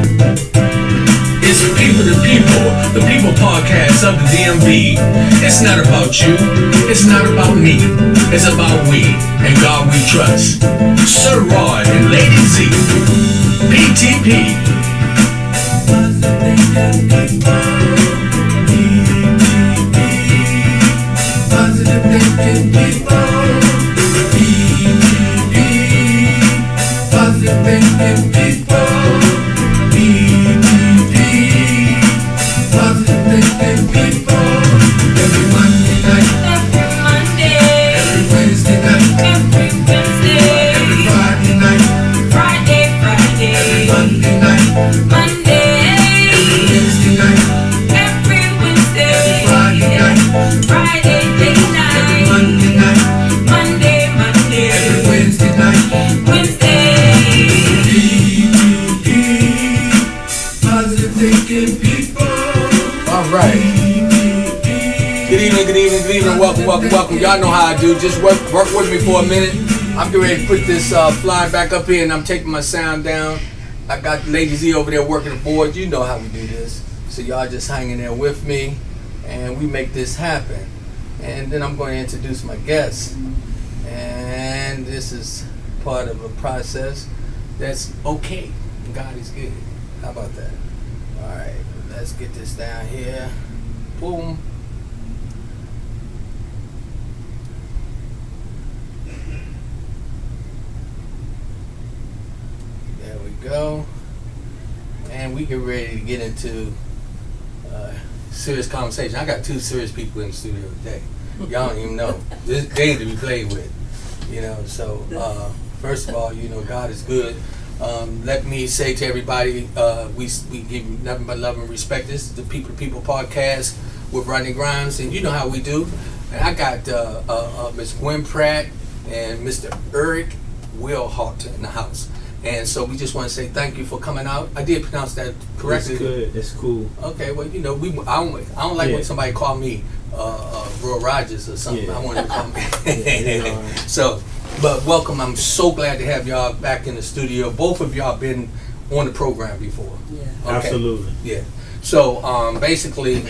It's the people podcast of the DMV. It's not about you, it's not about me, it's about we and God we trust. Sir Rod and Lady Z, PTP. Positive thinking people. Positive thinking people. Positive thinking people. Every Monday night. Every Monday. Every Wednesday night. Every Wednesday. Every Friday night. Friday. Every Monday night. Monday. Every Wednesday night. Every Wednesday. Every Friday night. Friday day night. Every Monday night. Monday. Every Wednesday night. Wednesday. Positive thinking people. All right. Good evening. Welcome. Y'all know how I do. Just work with me for a minute. I'm getting ready to put this fly back up here, and I'm taking my sound down. I got Lady Z over there working the board. You know how we do this. So y'all just hanging there with me, and we make this happen. And then I'm going to introduce my guests. And this is part of a process that's okay. God is good. How about that? All right, let's get this down here. Boom. There we go. And we get ready to get into serious conversation. I got two serious people in the studio today. Y'all don't even know. This game to be played with. You know, so first of all, you know, God is good. Let me say to everybody, we give you nothing but love and respect. This is the People to People podcast with Rodney Grimes, and you know how we do. And I got Miss Gwen Pratt and Mr. Eric Wilhoit in the house. And so we just want to say thank you for coming out. I did pronounce that correctly. That's good. That's cool. Okay, well, you know, I don't like when somebody call me Roy Rogers or something. Yeah. I want to call me. So, but welcome. I'm so glad to have y'all back in the studio. Both of y'all been on the program before. Yeah. Okay. Absolutely. Yeah. So basically,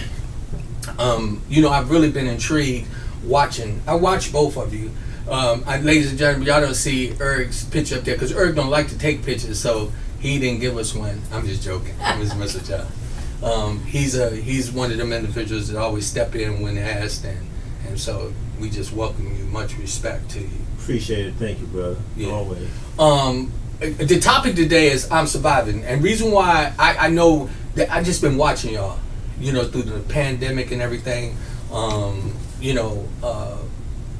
you know, I've really been intrigued watching. I watch both of you. Ladies and gentlemen, y'all don't see Eric's picture up there because Eric don't like to take pictures, so he didn't give us one. I'm just joking. I'm just messing with y'all. He's one of them individuals that always step in when asked, and so we just welcome you. Much respect to you. Appreciate it. Thank you, brother. Yeah. Always. The topic today is I'm surviving, and reason why I know that I just been watching y'all, you know, through the pandemic and everything. You know,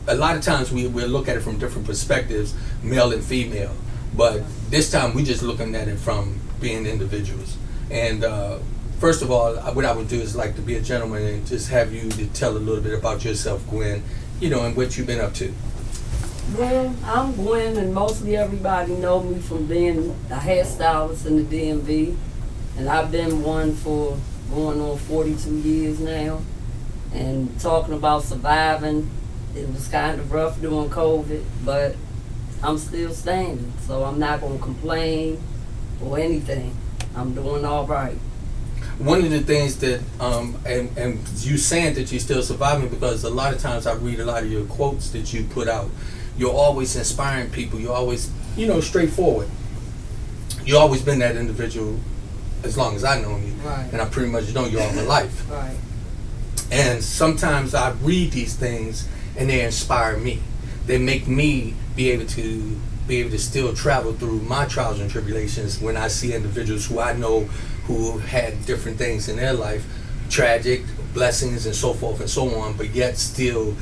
a lot of times we'll look at it from different perspectives, male and female, but this time we just looking at it from being individuals. And first of all, what I would do is like to be a gentleman and just have you to tell a little bit about yourself, Gwen, you know, and what you've been up to. Well, I'm Gwen, and mostly everybody know me from being a hairstylist in the DMV, and I've been one for going on 42 years now. And talking about surviving, it was kind of rough during COVID, but I'm still standing, so I'm not going to complain or anything. I'm doing all right. One of the things that, and you saying that you're still surviving, because a lot of times I read a lot of your quotes that you put out. You're always inspiring people. You're always, you know, straightforward. You've always been that individual as long as I've known you. Right. And I pretty much know you all my life. Right. And sometimes I read these things and they inspire me. They make me be able to still travel through my trials and tribulations when I see individuals who I know who had different things in their life, tragic blessings and so forth and so on, but yet still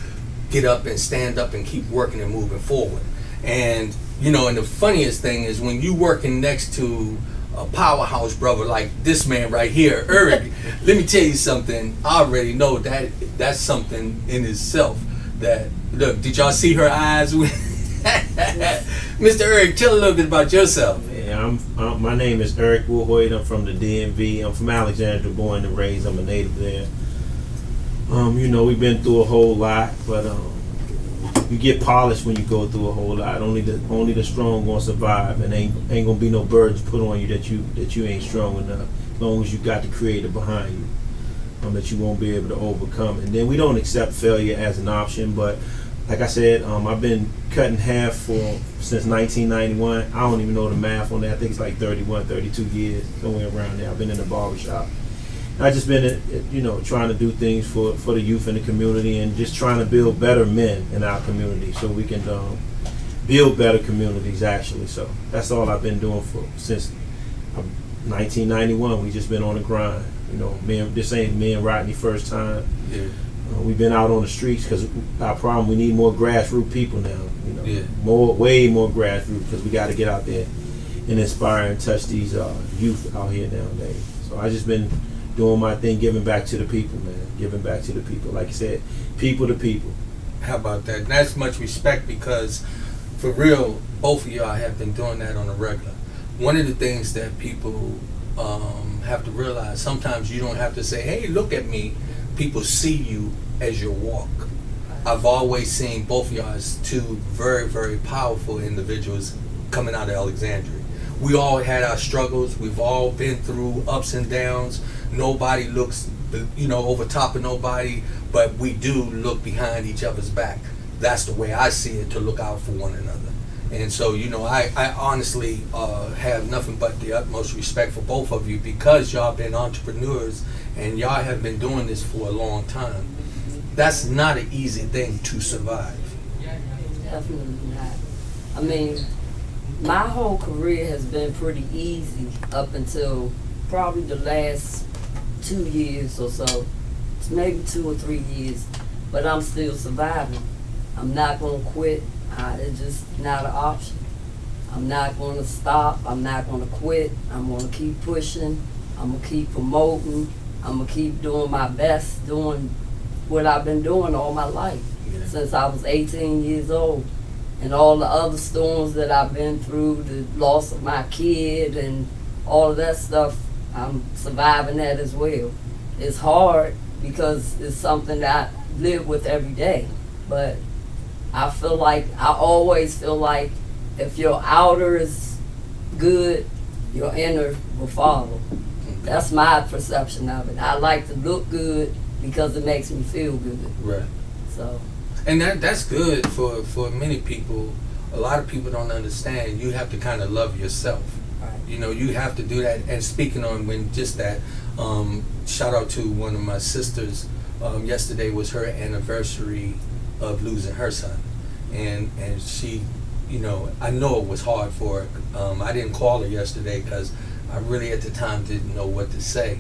get up and stand up and keep working and moving forward. And you know, and the funniest thing is when you working next to a powerhouse brother like this man right here, Eric. Let me tell you something. I already know that that's something in itself. That look, did y'all see her eyes? Mr. Eric, tell a little bit about yourself. Yeah, my name is Eric Wilhoit. I'm from the DMV. I'm from Alexandria, born and raised. I'm a native there. You know, we've been through a whole lot, but you get polished when you go through a whole lot. Only the strong gonna survive, and ain't gonna be no burdens put on you that you ain't strong enough. As long as you got the creator behind you, that you won't be able to overcome. And then we don't accept failure as an option. But like I said, I've been cut in half since 1991. I don't even know the math on that. I think it's like 31, 32 years, somewhere around there. I've been in the barbershop. I just been, trying to do things for the youth in the community, and just trying to build better men in our community, so we can build better communities. Actually, so that's all I've been doing since 1991. We just been on the grind. This ain't me and Rodney first time. Yeah. We've been out on the streets because our problem, we need more grassroots people now. Yeah. Way more grassroots, because we got to get out there and inspire and touch these youth out here nowadays. So I just been doing my thing, giving back to the people, man. Giving back to the people. Like you said, people to people. How about that? And that's much respect, because for real, both of y'all have been doing that on a regular. One of the things that people have to realize, sometimes you don't have to say, hey, look at me. People see you as your walk. I've always seen both of y'all as two very, very powerful individuals coming out of Alexandria. We all had our struggles. We've all been through ups and downs. Nobody looks, over top of nobody, but we do look behind each other's back. That's the way I see it, to look out for one another. And so, I honestly have nothing but the utmost respect for both of you, because y'all been entrepreneurs and y'all have been doing this for a long time. That's not an easy thing to survive. Definitely not. I mean, my whole career has been pretty easy up until probably the last 2 years or so. It's maybe 2 or 3 years, but I'm still surviving. I'm not going to quit. It's just not an option. I'm not going to stop. I'm not going to quit. I'm going to keep pushing. I'm going to keep promoting. I'm going to keep doing my best, doing what I've been doing all my life, since I was 18 years old. And all the other storms that I've been through, the loss of my kid and all of that stuff, I'm surviving that as well. It's hard because it's something that I live with every day. But I always feel like if your outer is good, your inner will follow. That's my perception of it. I like to look good because it makes me feel good. Right. So. And that's good for many people. A lot of people don't understand. You have to kind of love yourself. Right. You have to do that. And speaking on shout out to one of my sisters. Yesterday was her anniversary of losing her son, and she, I know it was hard for her. I didn't call her yesterday because I really at the time didn't know what to say.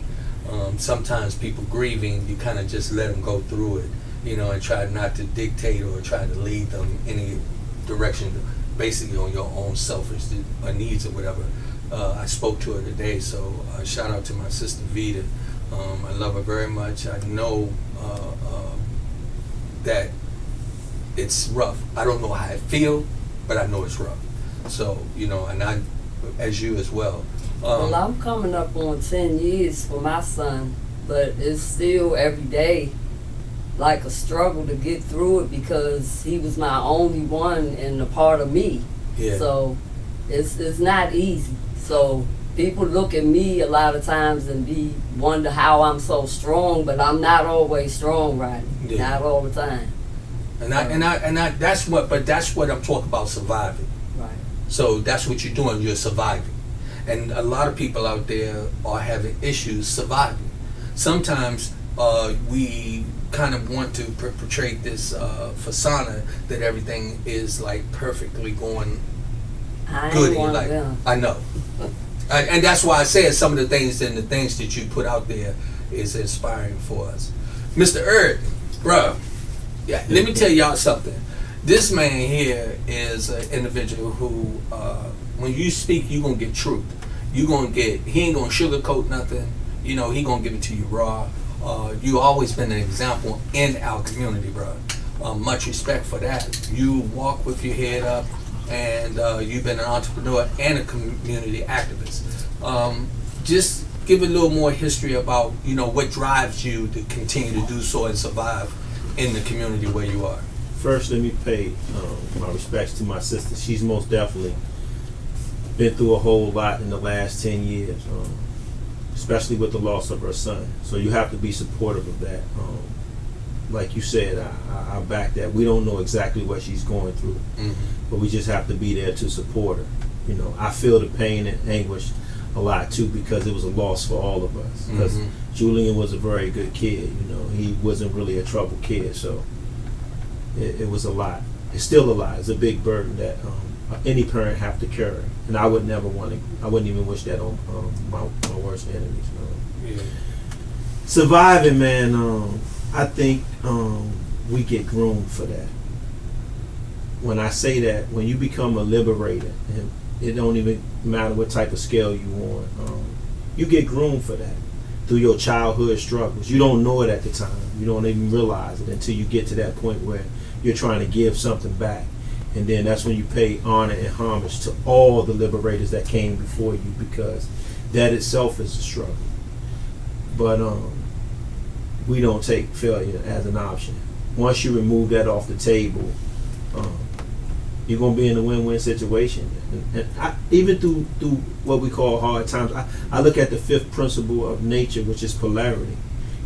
Sometimes people grieving, you kind of just let them go through it, and try not to dictate or try to lead them any direction, basically on your own selfish needs or whatever. I spoke to her today, so shout out to my sister Vita. I love her very much. I know that it's rough. I don't know how I feel, but I know it's rough. So, and I, as you as well. Well, I'm coming up on 10 years for my son, but it's still every day like a struggle to get through it, because he was my only one and a part of me. Yeah. So it's not easy. So people look at me a lot of times and wonder how I'm so strong, but I'm not always strong, right? Yeah. Not all the time. That's what I'm talking about, surviving. Right. So that's what you're doing. You're surviving. And a lot of people out there are having issues surviving. Sometimes we kind of want to portray this persona that everything is like perfectly going good in your life. I know. And that's why I said some of the things that you put out there is inspiring for us. Mr. Eric, bruh, yeah, let me tell y'all something. This man here is an individual who, when you speak, you're going to get truth. He ain't going to sugarcoat nothing. He going to give it to you raw. You always been an example in our community, bro. Much respect for that. You walk with your head up, and you've been an entrepreneur and a community activist. Just give a little more history about, what drives you to continue to do so and survive in the community where you are. First, let me pay my respects to my sister. She's most definitely been through a whole lot in the last 10 years, especially with the loss of her son. So you have to be supportive of that. Like you said, I back that. We don't know exactly what she's going through, but we just have to be there to support her. You know, I feel the pain and anguish a lot too, because it was a loss for all of us. Because Julian was a very good kid. You know, he wasn't really a troubled kid, so it was a lot. It's still a lot. It's a big burden that any parent have to carry, and I would never want to. I wouldn't even wish that on my worst enemies. Yeah. Surviving, man. I think we get groomed for that. When I say that, when you become a liberator, and it don't even matter what type of scale you on, you get groomed for that through your childhood struggles. You don't know it at the time. You don't even realize it until you get to that point where you're trying to give something back. And then that's when you pay honor and homage to all the liberators that came before you, because that itself is a struggle. But we don't take failure as an option. Once you remove that off the table, you're going to be in a win-win situation. And even through what we call hard times, I look at the fifth principle of nature, which is polarity.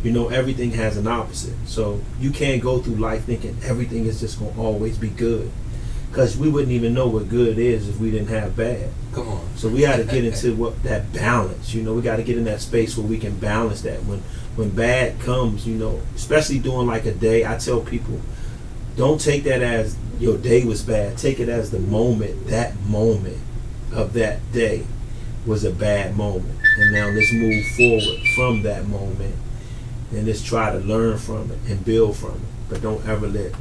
You know, everything has an opposite. So you can't go through life thinking everything is just going to always be good, because we wouldn't even know what good is if we didn't have bad. Come on. So we got to get into that balance. You know, we got to get in that space where we can balance that. When bad comes, you know, especially during like a day, I tell people, don't take that as your day was bad. Take it as that moment of that day was a bad moment. And now let's move forward from that moment and let's try to learn from it and build from it. But don't ever let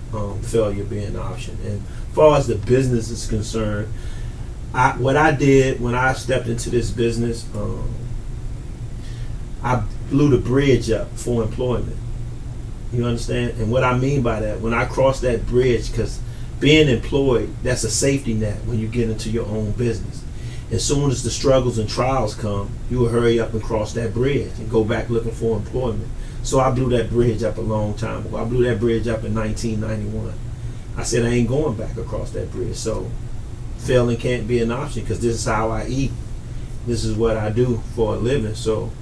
failure be an option. And as far as the business is concerned, what I did when I stepped into this business, I blew the bridge up for employment. You understand? And what I mean by that, when I crossed that bridge, because being employed, that's a safety net when you get into your own business. As soon as the struggles and trials come, you will hurry up and cross that bridge and go back looking for employment. So I blew that bridge up a long time ago. I blew that bridge up in 1991. I said I ain't going back across that bridge. So failing can't be an option, because this is how I eat. This is what I do for a living. So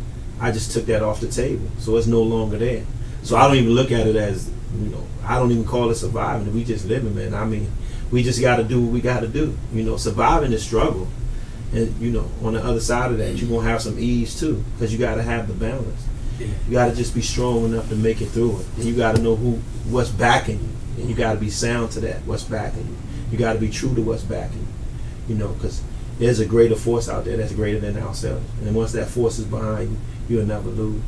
I just took that off the table. So it's no longer there. So I don't even look at it as, you know, I don't even call it surviving. We just living, man. I mean, we just got to do what we got to do. You know, surviving is struggle. And, you know, on the other side of that, you're going to have some ease too, because you got to have the balance. Yeah. You got to just be strong enough to make it through it. And you got to know what's backing you. And you got to be sound to that, what's backing you. You got to be true to what's backing you. You know, because there's a greater force out there that's greater than ourselves. And once that force is behind you, you'll never lose.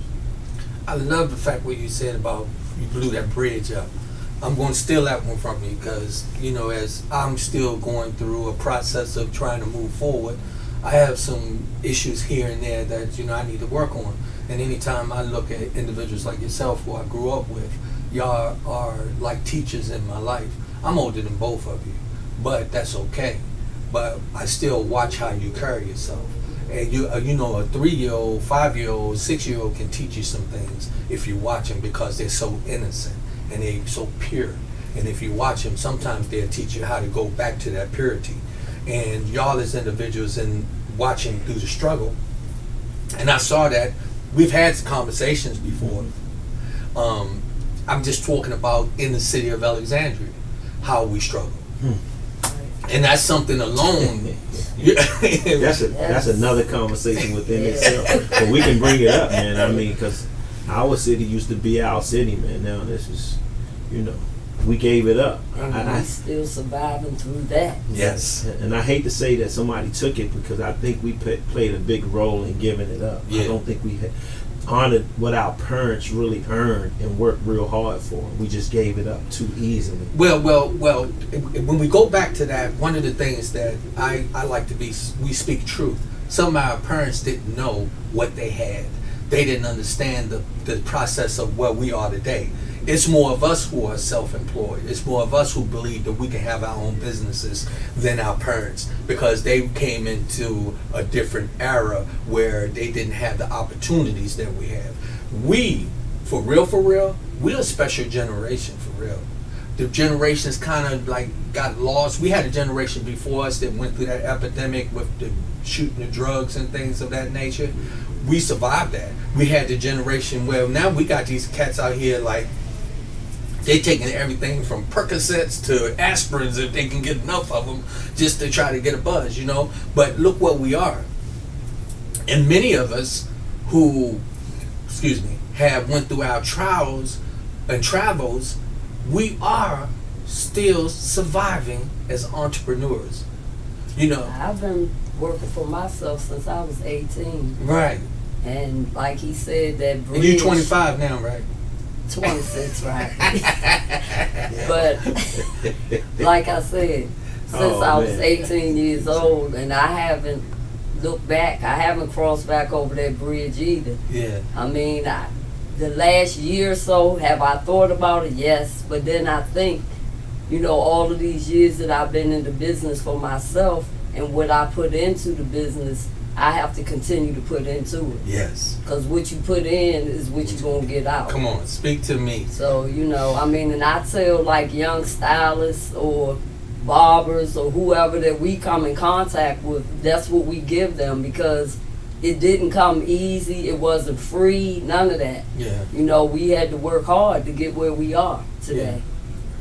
I love the fact what you said about you blew that bridge up. I'm going to steal that one from you, because, you know, as I'm still going through a process of trying to move forward, I have some issues here and there that, you know, I need to work on. And anytime I look at individuals like yourself who I grew up with, y'all are like teachers in my life. I'm older than both of you, but that's okay. But I still watch how you carry yourself. And you know, a 3-year-old, 5-year-old, 6-year-old can teach you some things if you watch them, because they're so innocent and they're so pure. And if you watch them, sometimes they'll teach you how to go back to that purity. And y'all as individuals, and watching through the struggle, and I saw that we've had conversations before. I'm just talking about in the city of Alexandria, how we struggle. And that's something alone. That's another conversation within itself. But we can bring it up, man. I mean, because our city used to be our city, man. Now this is, you know, we gave it up. And we're still surviving through that. Yes. And I hate to say that somebody took it, because I think we played a big role in giving it up. Yeah. I don't think we had honored what our parents really earned and worked real hard for. We just gave it up too easily. Well, when we go back to that, one of the things that I like to be, we speak truth. Some of our parents didn't know what they had. They didn't understand the process of where we are today. It's more of us who are self-employed. It's more of us who believe that we can have our own businesses than our parents, because they came into a different era where they didn't have the opportunities that we have. We, for real, we're a special generation, for real. the generations kind of like got lost. We had a generation before us that went through that epidemic with the shooting the drugs and things of that nature. We survived that. We had the generation where now we got these cats out here like they taking everything from Percocets to aspirins if they can get enough of them just to try to get a buzz, you know. But look what we are. And many of us who, have went through our trials and travels, we are still surviving as entrepreneurs. You know. I've been working for myself since I was 18. Right. And like he said, that bridge. And you're 25 now, right? 26, right? But like I said, since I was 18 years old, and I haven't looked back. I haven't crossed back over that bridge either. Yeah. I mean, the last year or so, have I thought about it? Yes. But then I think, you know, all of these years that I've been in the business for myself and what I put into the business, I have to continue to put into it. Yes. Because what you put in is what you're going to get out. Come on, speak to me. So, you know, I mean, and I tell like young stylists or barbers or whoever that we come in contact with, that's what we give them, because it didn't come easy, it wasn't free, none of that. Yeah. You know, we had to work hard to get where we are today.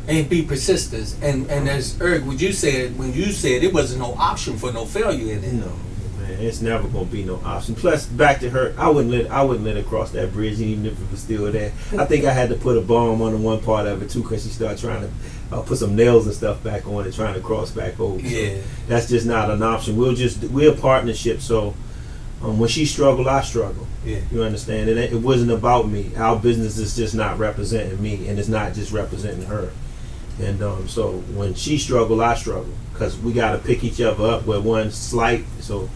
And be persistent. And as Eric, what you said, when you said it wasn't no option for no failure in it. No, man, it's never gonna be no option. Plus, back to her, I wouldn't let her cross that bridge, even if it was still there. I think I had to put a bomb on the one part of it too, because she started trying to put some nails and stuff back on it, trying to cross back over. Yeah. So that's just not an option. We're a partnership. So when she struggled, I struggle. Yeah. You understand? It wasn't about me. Our business is just not representing me, and it's not just representing her. And so when she struggled, I struggle, because we got to pick each other up where one's slight. So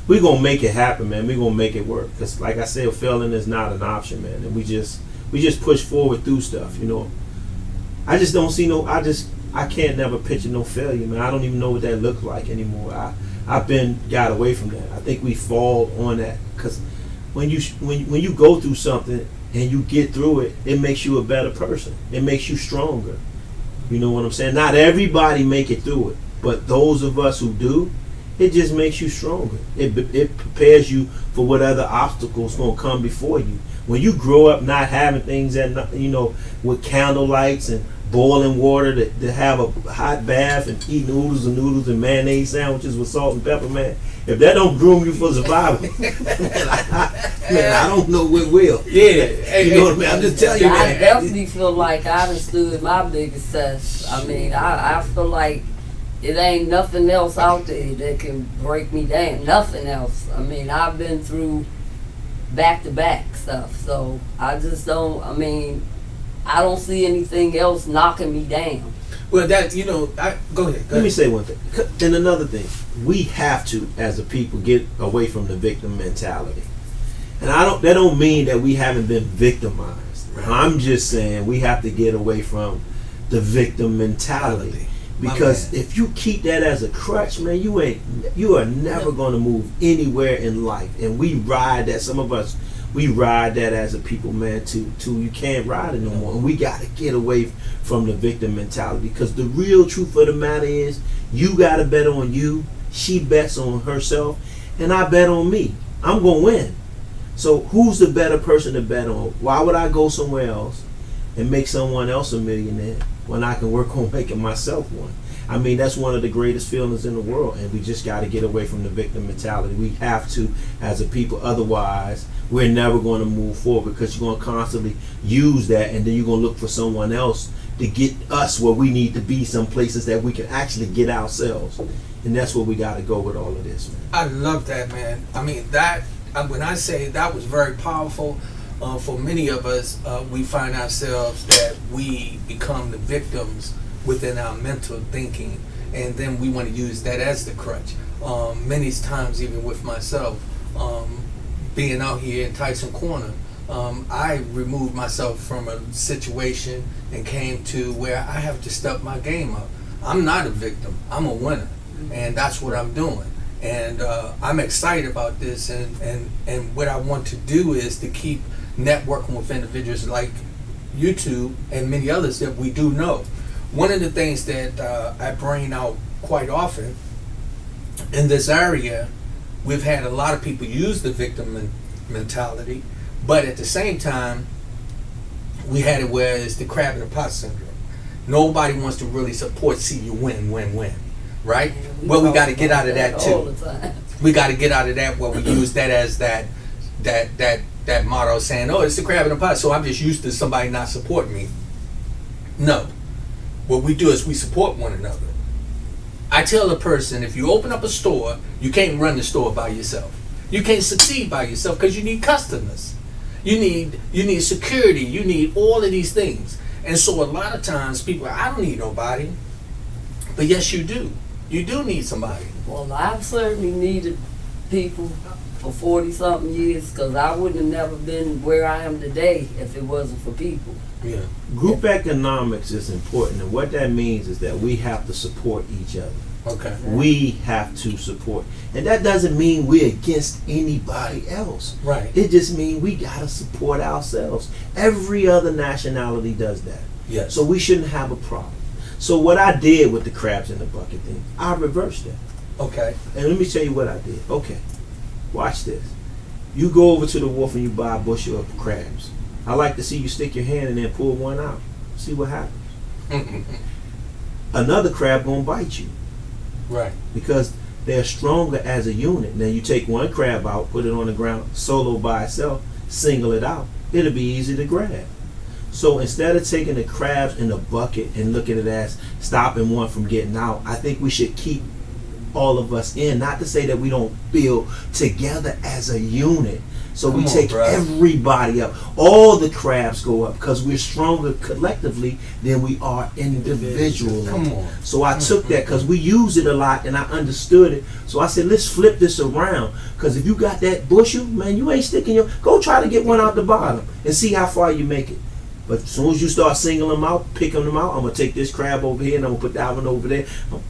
we're going to make it happen, man. We're going to make it work. Because like I said, failing is not an option, man. And we just push forward through stuff, you know. I just don't see I can't never picture no failure, man. I don't even know what that looks like anymore. I've got away from that. I think we fall on that, because when you go through something and you get through it, it makes you a better person. It makes you stronger. You know what I'm saying? Not everybody make it through it, but those of us who do, it just makes you stronger. It prepares you for what other obstacles gonna come before you. When you grow up not having things that, you know, with candle lights and boiling water to have a hot bath and eat noodles and mayonnaise sandwiches with salt and pepper, man, if that don't groom you for survival, I don't know what will. Yeah. You know what I mean? I'm just telling you, I man. definitely feel like I done stood my biggest test. I mean, I feel like it ain't nothing else out there that can break me down. Nothing else. I mean, I've been through back-to-back stuff, so I just don't, I don't see anything else knocking me down. Well, that, you know, go ahead. Let me say one thing. And another thing, we have to, as a people, get away from the victim mentality. And that don't mean that we haven't been victimized. Right. I'm just saying we have to get away from the victim mentality. Because if you keep that as a crutch, man, you are never going to move anywhere in life. And we ride that. Some of us, we ride that as a people, man, too. You can't ride it no more. And we got to get away from the victim mentality, because the real truth of the matter is, you got to bet on you, she bets on herself, and I bet on me. I'm going to win. So who's the better person to bet on? Why would I go somewhere else and make someone else a millionaire when I can work on making myself one? I mean, that's one of the greatest feelings in the world, and we just got to get away from the victim mentality. We have to, as a people. Otherwise, we're never going to move forward, because you're going to constantly use that, and then you're going to look for someone else to get us where we need to be, some places that we can actually get ourselves. And that's where we got to go with all of this, man. I love that, man. I mean, when I say that was very powerful, for many of us, we find ourselves that we become the victims within our mental thinking, and then we want to use that as the crutch. Many times, even with myself, being out here in Tyson Corner, I removed myself from a situation and came to where I have to step my game up. I'm not a victim, I'm a winner, and that's what I'm doing. And I'm excited about this, and what I want to do is to keep networking with individuals like YouTube and many others that we do know. one of the things that I bring out quite often in this area, we've had a lot of people use the victim mentality, but at the same time, we had it where it's the crab in the pot syndrome. Nobody wants to really support, see you win, right? Well, we got to get out of that all the too. time. We got to get out of that where we use that as that motto, saying, "Oh, it's the crab in the pot," so I'm just used to somebody not supporting me. No, what we do is we support one another. I tell a person, if you open up a store, you can't run the store by yourself. You can't succeed by yourself because you need customers. You need security. You need all of these things. And so a lot of times people are, I don't need nobody. But yes, you do. You do need somebody. Well, I've certainly needed people for 40-something years because I wouldn't have never been where I am today if it wasn't for people. Yeah. Group economics is important, and what that means is that we have to support each other. Okay. We have to support, and that doesn't mean we're against anybody else. Right. It just means we gotta support ourselves. Every other nationality does that. Yes. So we shouldn't have a problem. So what I did with the crabs in the bucket thing, I reversed that. Okay. And let me tell you what I did. Okay, watch this. You go over to the wharf and you buy a bushel of crabs. I like to see you stick your hand in there and pull one out. See what happens. Another crab gonna bite you Right. because they're stronger as a unit. Now you take one crab out, put it on the ground solo by itself, single it out, it'll be easy to grab. So instead of taking the crabs in the bucket and looking at it as stopping one from getting out, I think we should keep all of us in. Not to say that we don't build together as a unit. So we Come on, take bro. everybody up. All the crabs go up because we're stronger collectively than we are individually. Come on. So I took that because we use it a lot and I understood it. So I said, let's flip this around. Because if you got that bushel, man, you ain't sticking your... Go try to get one out the bottom and see how far you make it. But as soon as you start singling them out, picking them out, I'm going to take this crab over here and I'm going to put that one over there.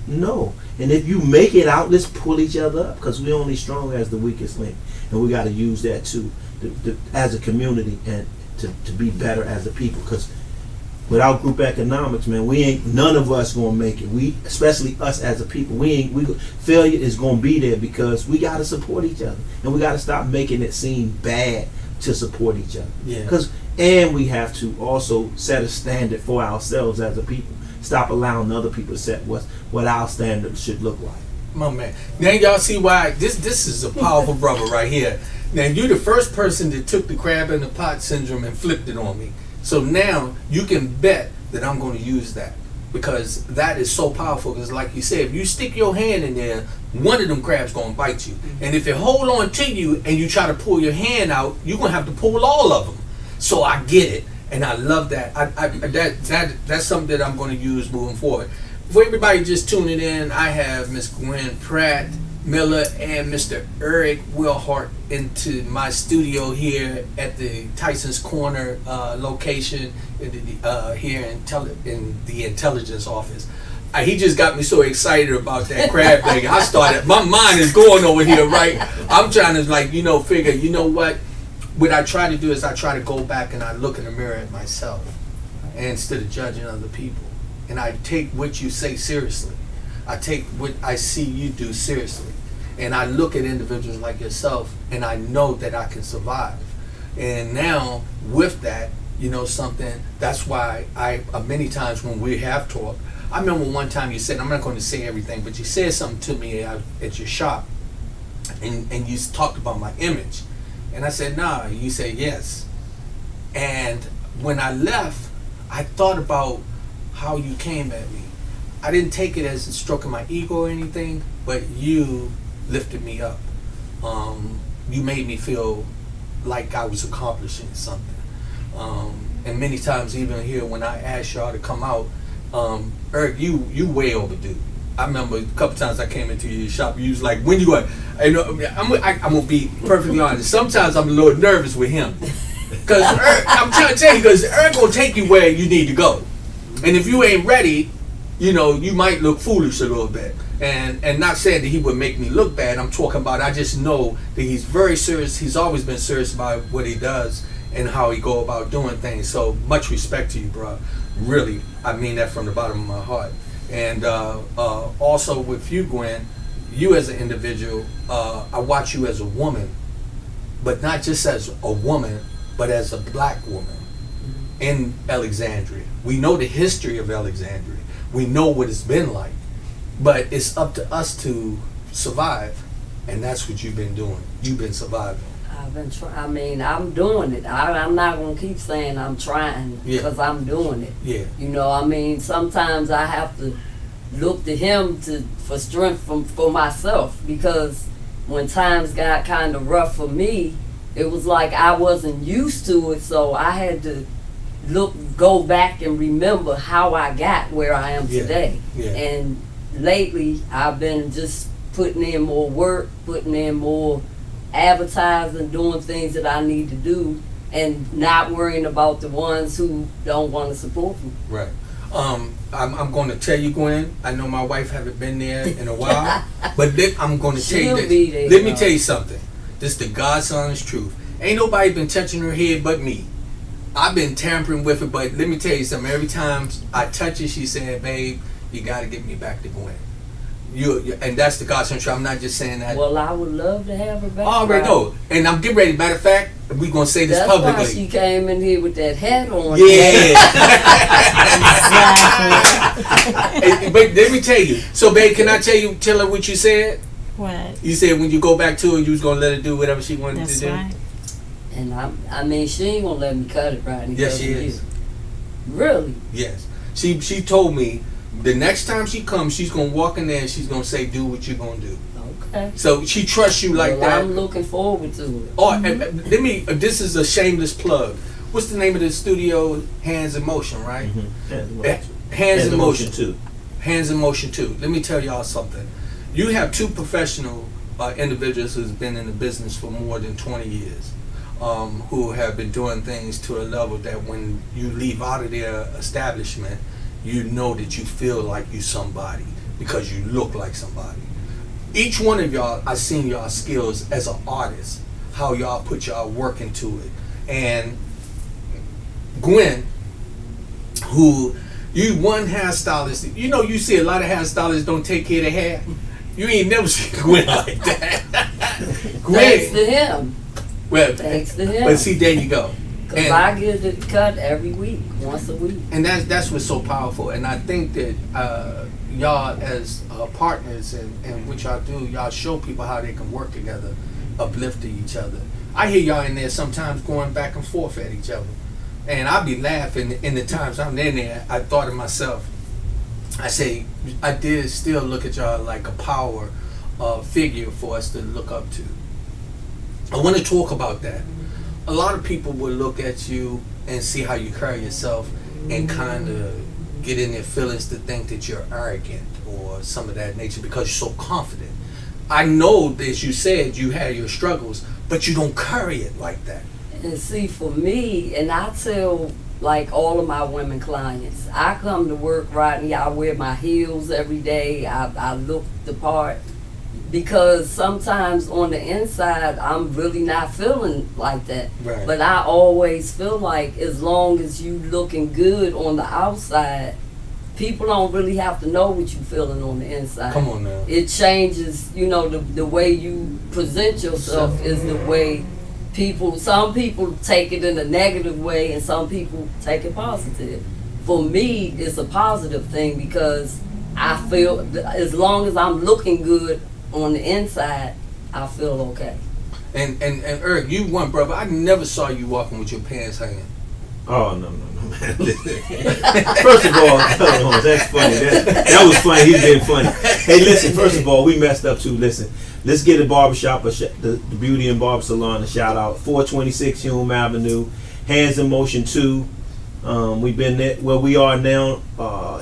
No. And if you make it out, let's pull each other up because we're only strong as the weakest link. And we got to use that too as a community and to be better as a people. Because without group economics, man, none of us going to make it. We, especially us as a people, failure is going to be there because we got to support each other. And we got to stop making it seem bad to support each other. Yeah. And we have to also set a standard for ourselves as a people. Stop allowing other people to set what our standards should look like. My man. Now y'all see why this is a powerful brother right here. Now you're the first person that took the crab in the pot syndrome and flipped it on me. So now you can bet that I'm going to use that because that is so powerful. Because like you said, if you stick your hand in there, one of them crabs going to bite you. And if it hold on to you and you try to pull your hand out, you're going to have to pull all of them. So I get it, and I love that. That's something that I'm going to use moving forward. For everybody just tuning in, I have Miss Gwen Pratt Miller and Mr. Eric Wilhoit into my studio here at the Tyson's Corner location here in the intelligence office. He just got me so excited about that crab thing. My mind is going over here, right? I'm trying to figure, you know what? What I try to do is I try to go back and I look in the mirror at myself instead of judging other people. And I take what you say seriously. I take what I see you do seriously. And I look at individuals like yourself and I know that I can survive. And now with that, something, that's why many times when we have talked, I remember one time you said, I'm not going to say everything, but you said something to me at your shop and you talked about my image. And I said, nah. You said, yes. And when I left, I thought about how you came at me. I didn't take it as a stroke of my ego or anything, but you lifted me up. You made me feel like I was accomplishing something. And many times, even here, when I asked y'all to come out, Eric, you way overdue. I remember a couple times I came into your shop. You was like, "When you going?" I'm gonna be perfectly honest. Sometimes I'm a little nervous with him, cause I'm trying to tell you, cause Eric gonna take you where you need to go, and if you ain't ready, you might look foolish a little bit. And not saying that he would make me look bad. I'm talking about I just know that he's very serious. He's always been serious about what he does, and how he go about doing things. So much respect to you, bro. Really, I mean that from the bottom of my heart. And also with you, Gwen, you as an individual, I watch you as a woman, but not just as a woman, but as a black woman in Alexandria. We know the history of Alexandria. We know what it's been like, but it's up to us to survive, and that's what you've been doing. You've been surviving. I've been trying. I mean, I'm doing it. I'm not gonna keep saying I'm trying Yeah. because I'm doing it. Yeah. You know, I mean, sometimes I have to look to him for strength for myself, because when times got kind of rough for me, it was like I wasn't used to it, so I had to go back and remember how I got where I am Yeah. today. Yeah. And lately, I've been just putting in more work, putting in more advertising, doing things that I need to do, and not worrying about the ones who don't want to support me. Right. I'm going to tell you, Gwen. I know my wife haven't been there in a while, but I'm going to tell you She'll this. be there, Let me though. tell you something. This the God's honest truth. Ain't nobody been touching her head but me. I've been tampering with it, but let me tell you something. Every time I touch it, she said, "Babe, you got to get me back to Gwen." And that's the God's honest truth. I'm not just saying that. Well, I would love to have her back. I already know. And I'm getting ready. Matter of fact, we're going to say this That's publicly. why she came in here with that hat on. Yeah. But let me tell you. So, babe, can I tell her what you said? What? You said when you go back to her, you was going to let her do whatever she wanted That's to do? right. And I mean, she ain't gonna let me cut it, right? Yes, she is. Really? Yes. She told me the next time she comes, she's going to walk in there and she's going to say, do what you're going to do. Okay. So she trusts you like Well, that. I'm looking forward to it. Oh, and let me, this is a shameless plug. What's the name of the studio? Hands in Motion, right? Hands in Motion. too. Hands in Motion too. Let me tell y'all something. You have two professional individuals who's been in the business for more than 20 years, who have been doing things to a level that when you leave out of their establishment, you know that you feel like you somebody because you look like somebody. Each one of y'all, I seen y'all skills as an artist, how y'all put y'all work into it. And Gwen, who you one hairstylist, you know, you see a lot of hairstylists don't take care of their hair. You ain't never seen Gwen like that. Thanks to him. Well, Thanks to him. but see, there you go. Because I get it cut every week, once a week. And that's what's so powerful. And I think that y'all as partners and what y'all do, y'all show people how they can work together, uplifting each other. I hear y'all in there sometimes going back and forth at each other. And I be laughing in the times I'm in there. I thought to myself, I say, I did still look at y'all like a power figure for us to look up to. I want to talk about that. A lot of people will look at you and see how you carry yourself and kind of get in their feelings to think that you're arrogant or some of that nature because you're so confident. I know that, as you said, you had your struggles, but you don't carry it like that. And see, for me, and I tell like all of my women clients, I come to work, Rodney, I wear my heels every day, I look the part, because sometimes on the inside, I'm really not feeling like that. Right. But I always feel like as long as you looking good on the outside, people don't really have to know what you feeling on the inside. Come on now. It changes, you know, the way you present yourself is the way some people take it in a negative way and some people take it positive. For me, it's a positive thing because I feel as long as I'm looking good on the inside, I feel okay. And Eric, you one brother, I never saw you walking with your pants hanging. Oh no, man! First of all, that's funny. That was funny. He's been funny. Hey, listen. First of all, we messed up too. Listen, let's get a barbershop, the Beauty and Barber Salon, a shout out. 426 Hume Avenue, Hands in Motion 2. We've been there where we are now,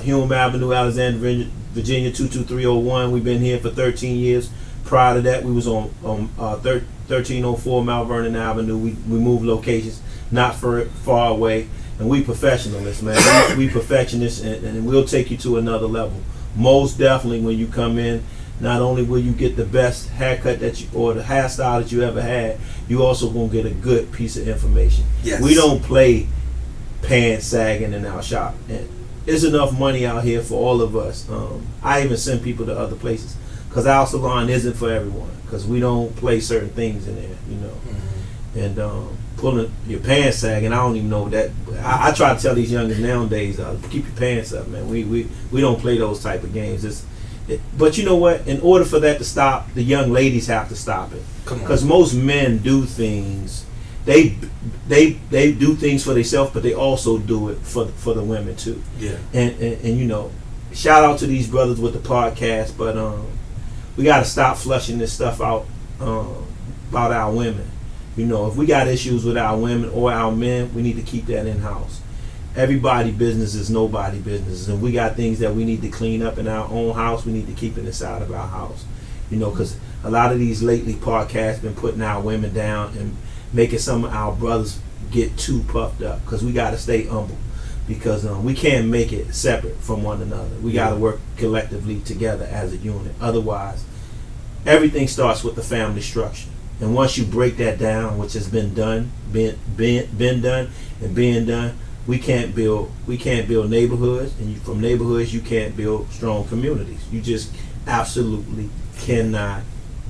Hume Avenue, Alexandria, Virginia 22301. We've been here for 13 years. Prior to that, we was on 1304 Mount Vernon Avenue. We moved locations, not far away, and we professionalists, man. we perfectionists, and we'll take you to another level. Most definitely, when you come in, not only will you get the best haircut that you or the hairstyle that you ever had, you also gonna get a good piece of information. Yes. We don't play pants sagging in our shop, and there's enough money out here for all of us. I even send people to other places because our salon isn't for everyone, because we don't play certain things in there, you know. And pulling your pants sagging, I don't even know that. I try to tell these youngins nowadays, keep your pants up, man. We don't play those type of games. But you know what? In order for that to stop, the young ladies have to stop it. Because most men do things. They do things for themselves, but they also do it for the women too. Yeah. And you know, shout out to these brothers with the podcast, but we got to stop flushing this stuff out about our women. You know, if we got issues with our women or our men, we need to keep that in house. Everybody business is nobody business, and we got things that we need to clean up in our own house. We need to keep it inside of our house. You know, because a lot of these lately podcasts been putting our women down and making some of our brothers get too puffed up, because we got to stay humble, because we can't make it separate from one another. We got to work collectively together as a unit. Otherwise, everything starts with the family structure. And once you break that down, which has been done, been done, and being done, we can't build neighborhoods, and from neighborhoods you can't build strong communities. You just absolutely cannot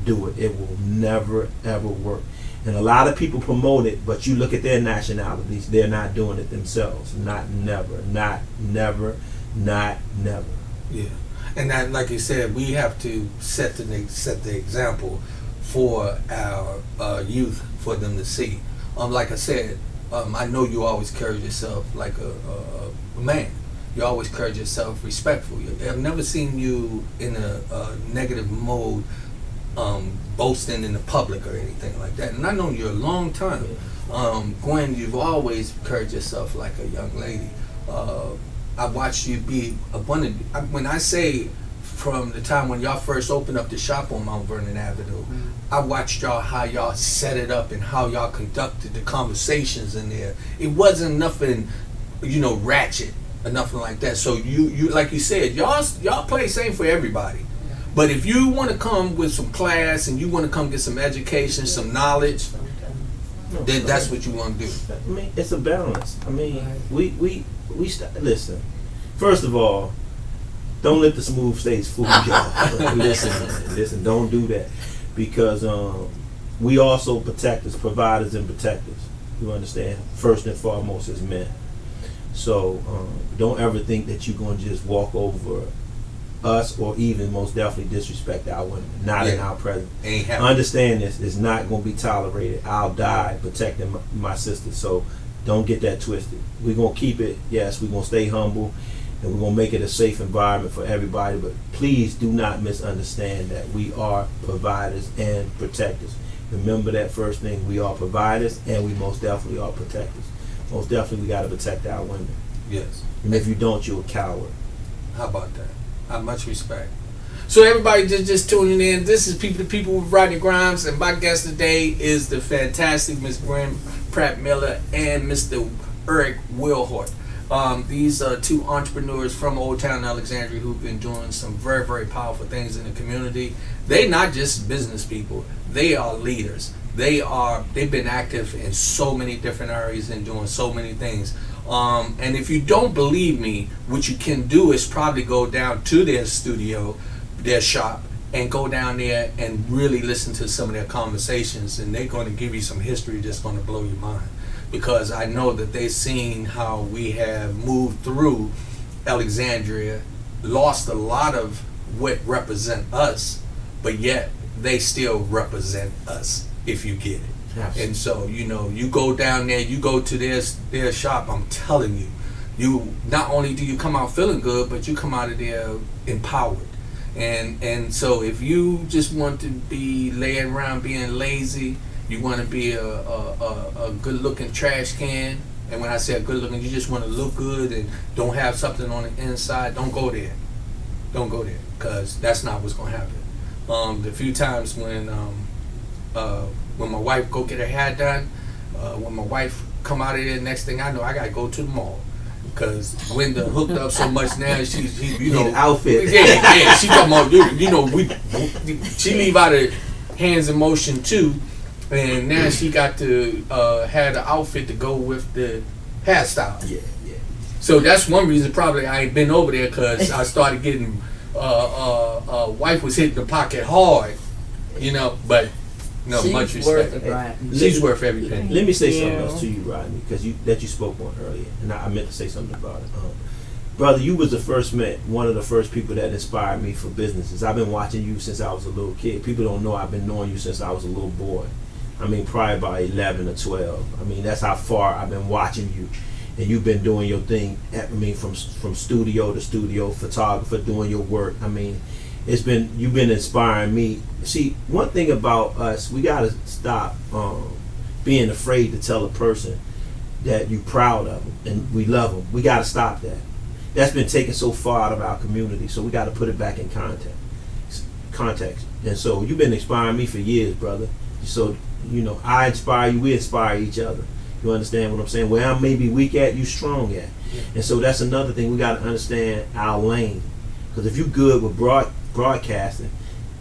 do it. It will never ever work. And a lot of people promote it, but you look at their nationalities, they're not doing it themselves. Not never. Yeah, and that, like you said, we have to set the example for our youth, for them to see. Like I said, I know you always carry yourself like a man. You always carry yourself respectful. I've never seen you in a negative mode, boasting in the public or anything like that. And I know you a long time. Gwen, you've always carried yourself like a young lady. I watched you be abundant. When I say from the time when y'all first opened up the shop on Mount Vernon Avenue, I watched y'all, how y'all set it up and how y'all conducted the conversations in there. It wasn't nothing, you know, ratchet or nothing like that. So you like you said, y'all play same for everybody. But if you want to come with some class and you want to come get some education, some knowledge, then that's what you want to do. I mean, it's a balance. I mean, we listen. First of all, don't let the smooth states fool y'all. Listen, don't do that, because we also protectors, providers, and protectors. You understand? First and foremost as men. So don't ever think that you're going to just walk over us, or even most definitely disrespect our women. Not in our presence. Understand this is not going to be tolerated. I'll die protecting my sisters. So don't get that twisted. We're going to keep it. Yes, we're going to stay humble, and we're going to make it a safe environment for everybody. But please do not misunderstand that we are providers and protectors. Remember that first thing. We are providers, and we most definitely are protectors. Most definitely we got to protect our women. Yes. And if you don't, you're a coward. How about that? How much respect. So everybody just tuning in. This is People to People with Rodney Grimes, and my guest today is the fantastic Miss Gwen Pratt Miller and Mr. Eric Wilhoit. These are two entrepreneurs from Old Town Alexandria who've been doing some very, very powerful things in the community. They're not just business people. They are leaders. They've been active in so many different areas and doing so many things. And if you don't believe me, what you can do is probably go down to their studio, their shop, and go down there and really listen to some of their conversations, and they're going to give you some history that's going to blow your mind, because I know that they've seen how we have moved through Alexandria, lost a lot of what represent us, but yet they still represent us, if you get it. Absolutely. And so, you know, you go down there, you go to their shop, I'm telling you not only do you come out feeling good, but you come out of there empowered. And so if you just want to be laying around being lazy, you want to be a good looking trash can, and when I say a good looking, you just want to look good and don't have something on the inside, don't go there, because that's not what's going to happen. The few times when my wife go get her hair done, when my wife come out of there, next thing I know, I gotta go to the mall. Because Gwen done hooked up so much now, she's you Need know, an outfit. yeah, she talking about you know she leave out of hands in motion too, and now she got to have the outfit to go with the hairstyle. Yeah. So that's one reason probably I ain't been over there, because I started getting wife was hitting the pocket hard, you know, but no, She's much worth respect. it, right? She's worth every penny. Let me say something Yeah. else to you, Rodney, because you spoke on earlier, and I meant to say something about it. Brother, you was one of the first people that inspired me for businesses. I've been watching you since I was a little kid. People don't know I've been knowing you since I was a little boy. I mean, probably about 11 or 12. I mean, that's how far I've been watching you. And you've been doing your thing. I mean, from studio to studio, photographer, doing your work. I mean, you've been inspiring me. See, one thing about us, we gotta stop being afraid to tell a person that you're proud of them and we love them. We gotta stop that. That's been taken so far out of our community, so we gotta put it back in context. And so you've been inspiring me for years, brother. So you know, I inspire you. We inspire each other. You understand what I'm saying? Where I may be weak at, you strong at. Yeah. And so that's another thing. We got to understand our lane. Because if you good with broadcasting,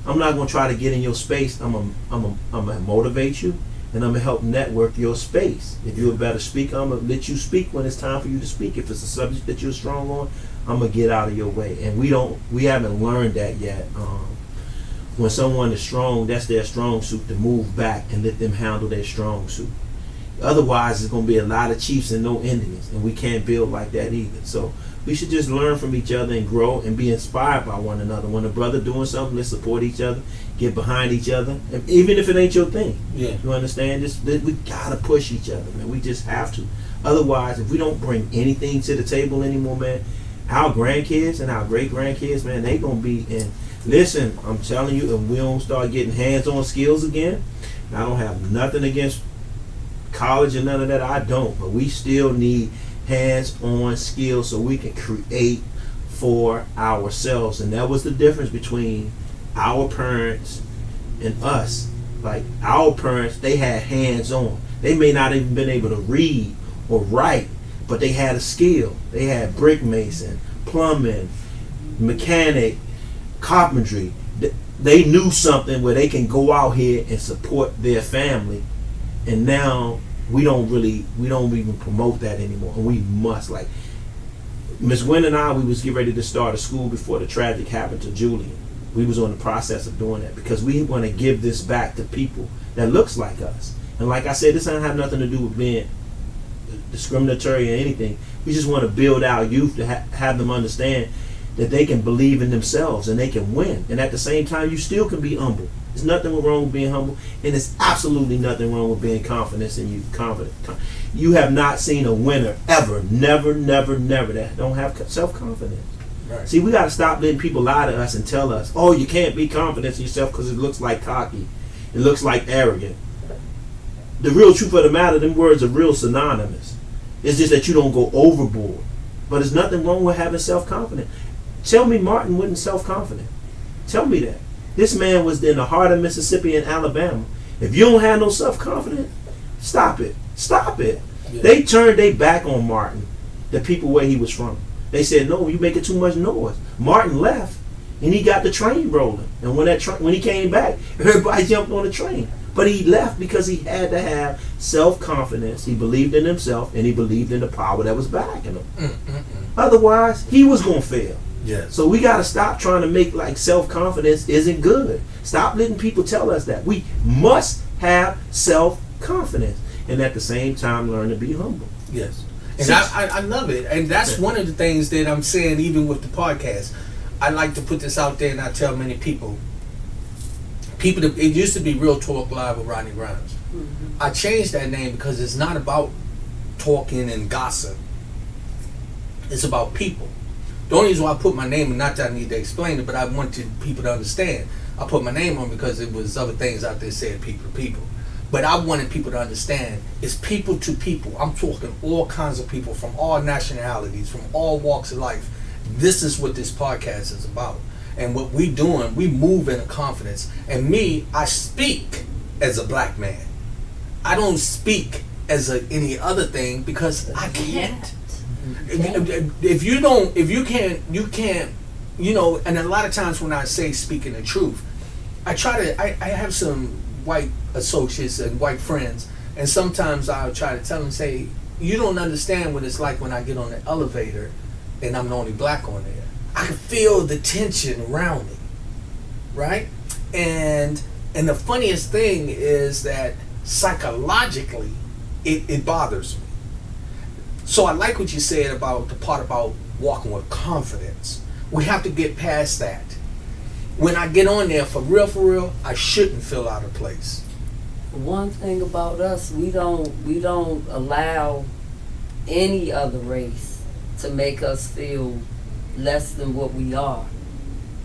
I'm not going to try to get in your space. I'm gonna motivate you, and I'm going to help network your space. If you're a better speaker, I'm going to let you speak when it's time for you to speak. If it's a subject that you're strong on, I'm going to get out of your way. And we haven't learned that yet. When someone is strong, that's their strong suit, to move back and let them handle their strong suit. Otherwise, it's going to be a lot of Chiefs and no Indians, and we can't build like that either. So we should just learn from each other and grow and be inspired by one another. When a brother doing something, let's support each other, get behind each other, and even if it ain't your thing. Yeah. You understand? We got to push each other, man. We just have to. Otherwise, if we don't bring anything to the table anymore, man, our grandkids and our great-grandkids, man, they going to be in. Listen, I'm telling you, if we don't start getting hands-on skills again, I don't have nothing against college and none of that, I don't, but we still need hands-on skills so we can create for ourselves. And that was the difference between our parents and us. Like, our parents, they had hands-on. They may not even been able to read or write, but they had a skill. They had brick mason, plumbing, mechanic, carpentry. They knew something where they can go out here and support their family. And now we don't even promote that anymore. And we must. Like Miss Gwen and I, we was getting ready to start a school before the tragic happened to Julian. We was on the process of doing that because we want to give this back to people that looks like us. And like I said, this don't have nothing to do with being discriminatory or anything. We just want to build our youth to have them understand that they can believe in themselves and they can win. And at the same time, you still can be humble. There's nothing wrong with being humble, and there's absolutely nothing wrong with being confident. You have not seen a winner ever, never, that don't have self-confidence. Right. See, we got to stop letting people lie to us and tell us, oh, you can't be confident in yourself because it looks like cocky. It looks like arrogant. The real truth of the matter, them words are real synonymous. It's just that you don't go overboard. But there's nothing wrong with having self-confidence. Tell me Martin wasn't self-confident. Tell me that. This man was in the heart of Mississippi and Alabama. If you don't have no self-confidence, stop it. Stop it. Yeah. They turned their back on Martin, the people where he was from. They said, no, you making too much noise. Martin left, and he got the train rolling. And when he came back, everybody jumped on the train. But he left because he had to have self-confidence. He believed in himself, and he believed in the power that was backing him. Otherwise, he was going to fail. Yes. So we got to stop trying to make like self-confidence isn't good. Stop letting people tell us that. We must have self-confidence, and at the same time learn to be humble. Yes. And I love it. And that's one of the things that I'm saying even with the podcast. I like to put this out there, and I tell many people, it used to be Real Talk Live with Rodney Grimes. Mm-hmm. I changed that name because it's not about talking and gossip. It's about people. The only reason why I put my name, and not that I need to explain it, but I wanted people to understand. I put my name on because it was other things out there saying people to people. But I wanted people to understand it's people to people. I'm talking all kinds of people from all nationalities, from all walks of life. This is what this podcast is about. And what we doing, we move in a confidence. And me, I speak as a black man. I don't speak as any other thing because I can't. If you don't, if you can't, you know. And a lot of times when I say speaking the truth, I have some white associates and white friends, and sometimes I'll try to tell them, say, you don't understand what it's like when I get on the elevator and I'm the only black on there. I can feel the tension around me, right? And the funniest thing is that psychologically, it bothers me. So I like what you said about the part about walking with confidence. We have to get past that. When I get on there, for real, I shouldn't feel out of place. One thing about us, we don't allow any other race to make us feel less than what we are.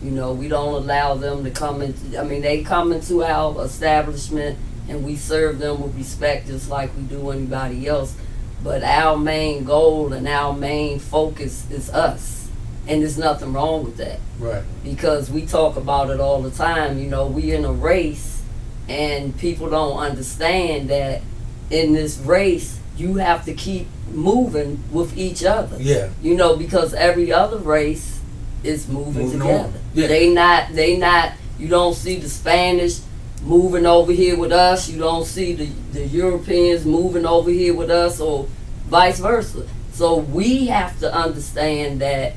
You know, we don't allow them to come into, I mean, they come into our establishment and we serve them with respect just like we do anybody else. But our main goal and our main focus is us. And there's nothing wrong with that. Right. Because we talk about it all the time. You know, we in a race and people don't understand that in this race, you have to keep moving with each other. Yeah. You know, because every other race is moving together. On. Yeah. They not, you don't see the Spanish moving over here with us. You don't see the Europeans moving over here with us or vice versa. So we have to understand that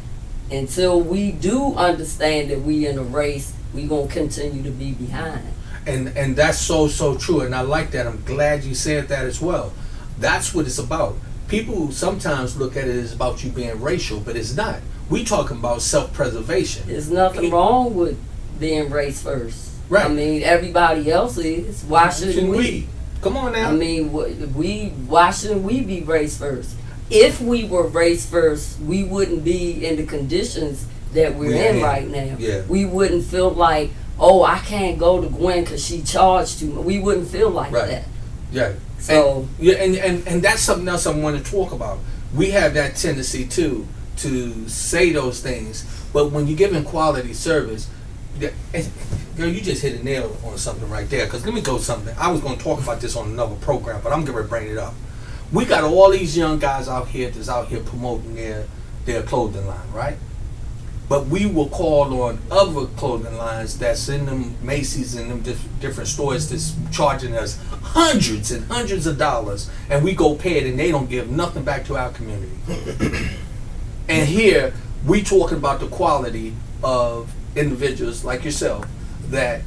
until we do understand that we in a race, we gonna continue to be behind. And that's so true, and I like that. I'm glad you said that as well. That's what it's about. People sometimes look at it as about you being racial, but it's not. We talking about self-preservation. There's nothing wrong with being race first. Right. I mean, everybody else is. Why shouldn't we? Come on now. I mean, why shouldn't we be race first? If we were race first, we wouldn't be in the conditions that we're in right now. Yeah. We wouldn't feel like, oh, I can't go to Gwen because she charged too much. We wouldn't feel like that. Yeah. So and that's something else I want to talk about. We have that tendency too to say those things, but when you're giving quality service, girl, you just hit a nail on something right there. Because let me go something. I was going to talk about this on another program, but I'm going to bring it up. We got all these young guys out here that's out here promoting their clothing line, right? But we will call on other clothing lines that's in them Macy's and them different stores that's charging us hundreds and hundreds of dollars, and we go pay it, and they don't give nothing back to our community. And here we talking about the quality of individuals like yourself that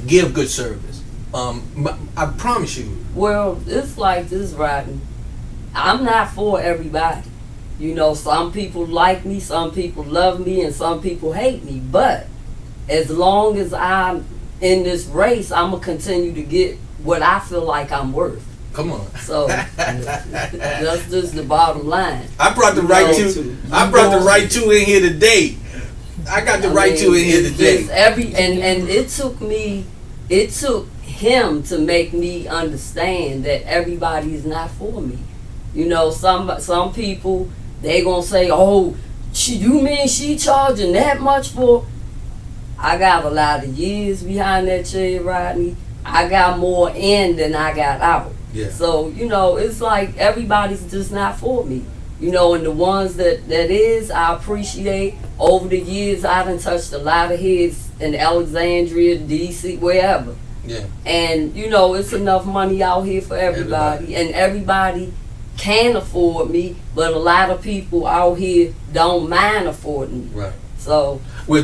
give good service. I promise you. well, it's like this, Rodney. I'm not for everybody. You know, some people like me, some people love me, and some people hate me. But as long as I'm in this race, I'm going to continue to get what I feel like I'm worth. Come on. So that's just the bottom line. I brought the right two. I brought the right two in here today. I got the right two in here it's today. just and it took him to make me understand that everybody is not for me. You know, some people, they gonna say, oh, you mean she charging that much for? I got a lot of years behind that chair, Rodney. I got more in than I got out. Yeah. So, you know, it's like everybody's just not for me. You know, and the ones that is, I appreciate. Over the years, I done touched a lot of heads in Alexandria, D.C., wherever. Yeah. And, you know, it's enough money out here for everybody. And everybody can afford me, but a lot of people out here don't mind affording me. Right. So, Well,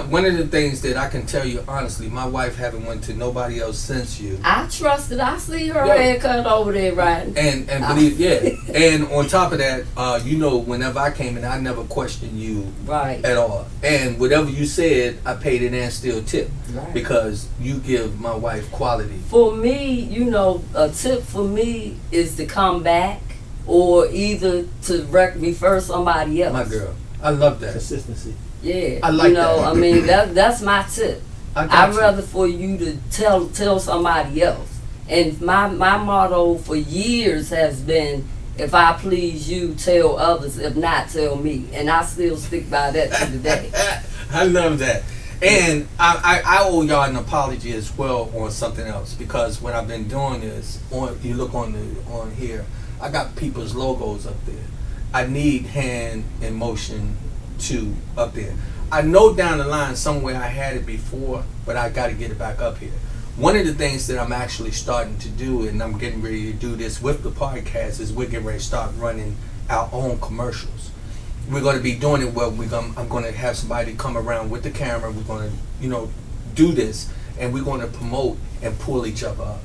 one of the things that I can tell you honestly, my wife haven't went to nobody else since you. I trust it. I see her Yeah. haircut over there, right? And believe, yeah. And on top of that, you know, whenever I came in, I never questioned you Right. at all. And whatever you said, I paid it and still tip. Right. Because you give my wife quality. For me, you know, a tip for me is to come back or either to refer somebody else. My girl. I love that. Consistency. Yeah. I like you know, that. I mean, that's my tip. I got I'd you. rather for you to tell somebody else. And my motto for years has been, if I please you, tell others. If not, tell me. And I still stick by that to today. I love that. And I owe y'all an apology as well on something else, because when I've been doing this, you look on here, I got people's logos up there. I need hand and motion 2 up there. I know down the line somewhere I had it before, but I got to get it back up here. One of the things that I'm actually starting to do, and I'm getting ready to do this with the podcast, is we're getting ready to start running our own commercials. We're going to be doing it where I'm going to have somebody come around with the camera. We're going to, do this, and we're going to promote and pull each other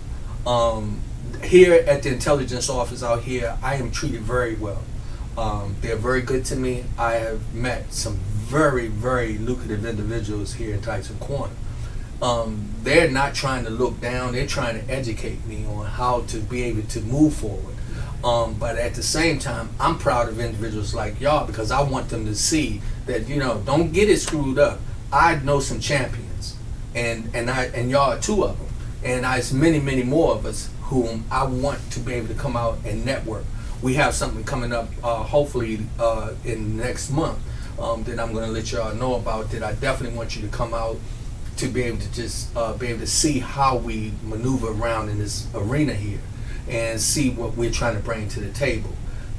up. Here at the intelligence office out here, I am treated very well. They're very good to me. I have met some very, very lucrative individuals here in Tyson Corner. They're not trying to look down. They're trying to educate me on how to be able to move forward. But at the same time, I'm proud of individuals like y'all because I want them to see that, don't get it screwed up. I know some champions, and y'all are 2 of them. And there's many, many more of us whom I want to be able to come out and network. We have something coming up, hopefully in next month, that I'm going to let y'all know about, that I definitely want you to come out to be able to just be able to see how we maneuver around in this arena here and see what we're trying to bring to the table.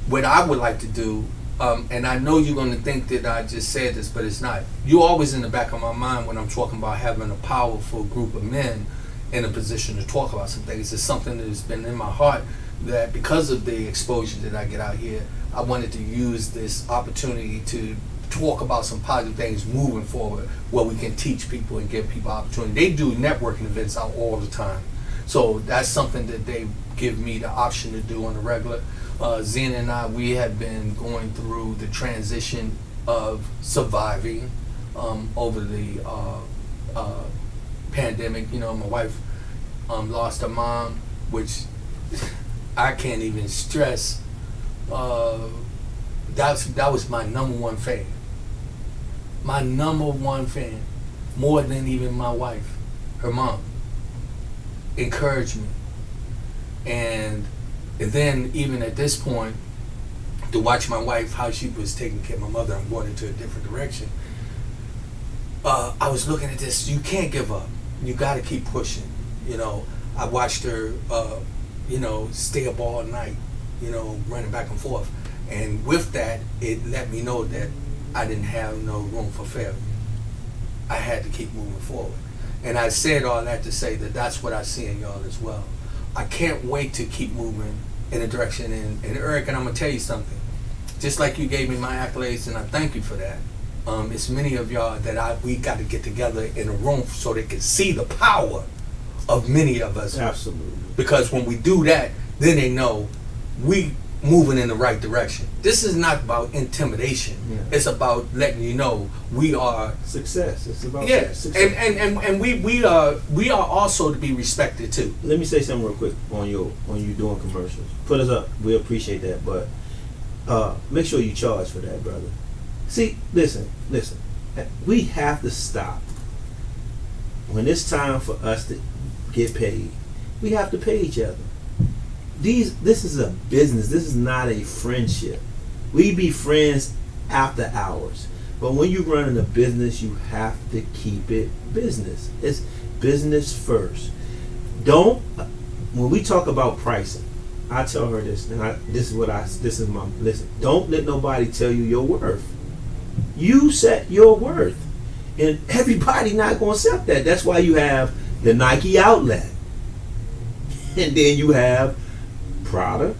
What I would like to do, and I know you're going to think that I just said this, but it's not. You're always in the back of my mind when I'm talking about having a powerful group of men in a position to talk about some things. It's something that has been in my heart, that because of the exposure that I get out here, I wanted to use this opportunity to talk about some positive things moving forward, where we can teach people and give people opportunity. They do networking events out all the time, so that's something that they give me the option to do on the regular. Zena and I, we have been going through the transition of surviving over the pandemic. My wife lost her mom, which I can't even stress. That was my number one fan. My number one fan, more than even my wife, her mom, encouraged me. And then even at this point, to watch my wife, how she was taking care of my mother, I'm going into a different direction. I was looking at this, you can't give up. You got to keep pushing. I watched her, stay up all night, running back and forth. And with that, it let me know that I didn't have no room for failure. I had to keep moving forward. And I said all that to say that that's what I see in y'all as well. I can't wait to keep moving in a direction. And Eric, and I'm going to tell you something. Just like you gave me my accolades, and I thank you for that. It's many of y'all that we got to get together in a room so they can see the power of many of us. Absolutely. Because when we do that, then they know we moving in the right direction. This is not about intimidation. Yeah. It's about letting you know we are Success. It's about yes, success. and we are also to be respected too. Let me say something real quick on you doing commercials. Put us up. We appreciate that, but make sure you charge for that, brother. See, listen. We have to stop. When it's time for us to get paid, we have to pay each other. This is a business. This is not a friendship. We be friends after hours. But when you're running a business, you have to keep it business. It's business first. When we talk about pricing, I tell her this, and listen, don't let nobody tell you your worth. You set your worth. And everybody not going to accept that. That's why you have the Nike outlet. And then you have Prada,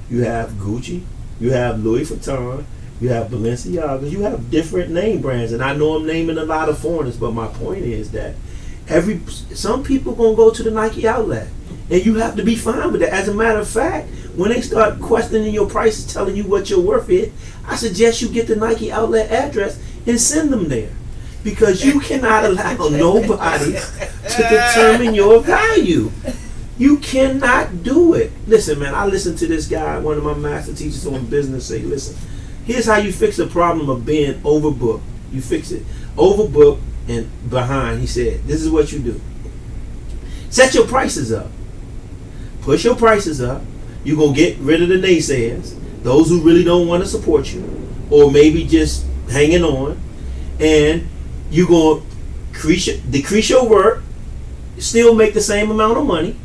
you have Gucci, you have Louis Vuitton, you have Balenciaga, you have different name brands. And I know I'm naming a lot of foreigners, but my point is that some people going to go to the Nike outlet. And you have to be fine with that. As a matter of fact, when they start questioning your prices, telling you what your worth is, I suggest you get the Nike outlet address and send them there. Because you cannot allow nobody to determine your value. You cannot do it. Listen, man, I listened to this guy, one of my master teachers on business, say, listen, here's how you fix the problem of being overbooked. You fix it. Overbooked and behind. He said, this is what you do. Set your prices up. Push your prices up. You're going to get rid of the naysayers, those who really don't want to support you, or maybe just hanging on. And you're going to decrease your work, still make the same amount of money,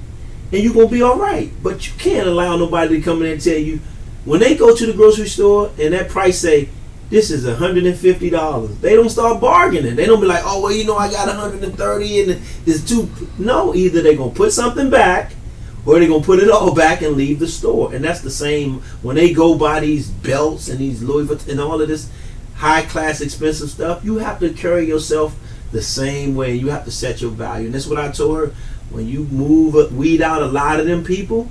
and you're going to be all right. But you can't allow nobody to come in and tell you, When they go to the grocery store and that price say, this is $150, they don't start bargaining. They don't be like, oh, well, you know, I got 130 and there's two. No, either they're going to put something back or they're going to put it all back and leave the store. And that's the same when they go buy these belts and these Louis Vuitton and all of this high class expensive stuff. You have to carry yourself the same way. You have to set your value. And that's what I told her. When you weed out a lot of them people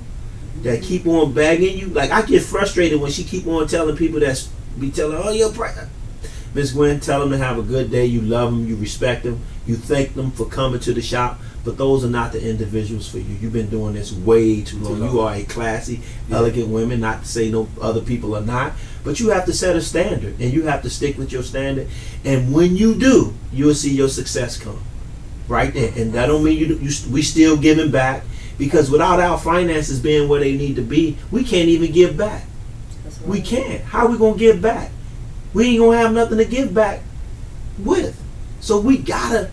that keep on begging you, like I get frustrated when she keep on telling people that be telling, oh, you're Pratt. Miss Gwen, tell them to have a good day. You love them, you respect them, you thank them for coming to the shop. But those are not the individuals for you. You've been doing this way too long. You are a classy, elegant woman. Not to say no other people are not, but you have to set a standard, and you have to stick with your standard. And when you do, you'll see your success come right there. And that don't mean we still giving back, because without our finances being where they need to be, we can't even give back. Right. We can't. How are we gonna give back? We ain't gonna have nothing to give back with. So we gotta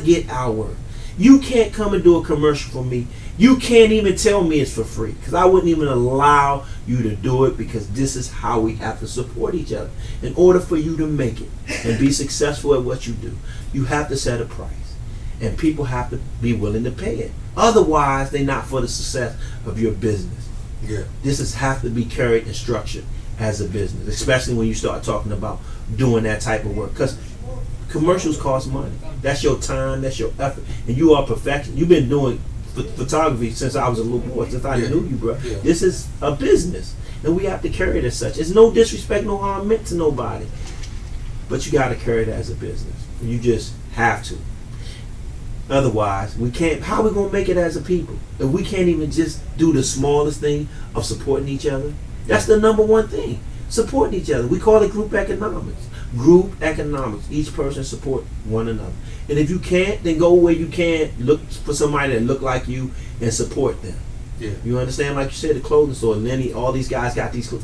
get our worth. You can't come and do a commercial for me. You can't even tell me it's for free, because I wouldn't even allow you to do it, because this is how we have to support each other. In order for you to make it and be successful at what you do, you have to set a price, and people have to be willing to pay it. Otherwise, they're not for the success of your business. Yeah. This have to be carried and structured as a business, especially when you start talking about doing that type of work, because commercials cost money. That's your time, that's your effort, and you are perfection. You've been doing photography since I was a little boy, since I knew you, bro. Yeah. This is a business, and we have to carry it as such. It's no disrespect, no harm meant to nobody, but you got to carry it as a business. You just have to. Otherwise, we can't. How are we gonna make it as a people if we can't even just do the smallest thing of supporting each other? That's the number one thing. Supporting each other. We call it group economics. Group economics. Each person support one another. And if you can't, then go where you can. Look for somebody that look like you and support them. Yeah. You understand? Like you said, the clothing store. And all these guys got these clothes.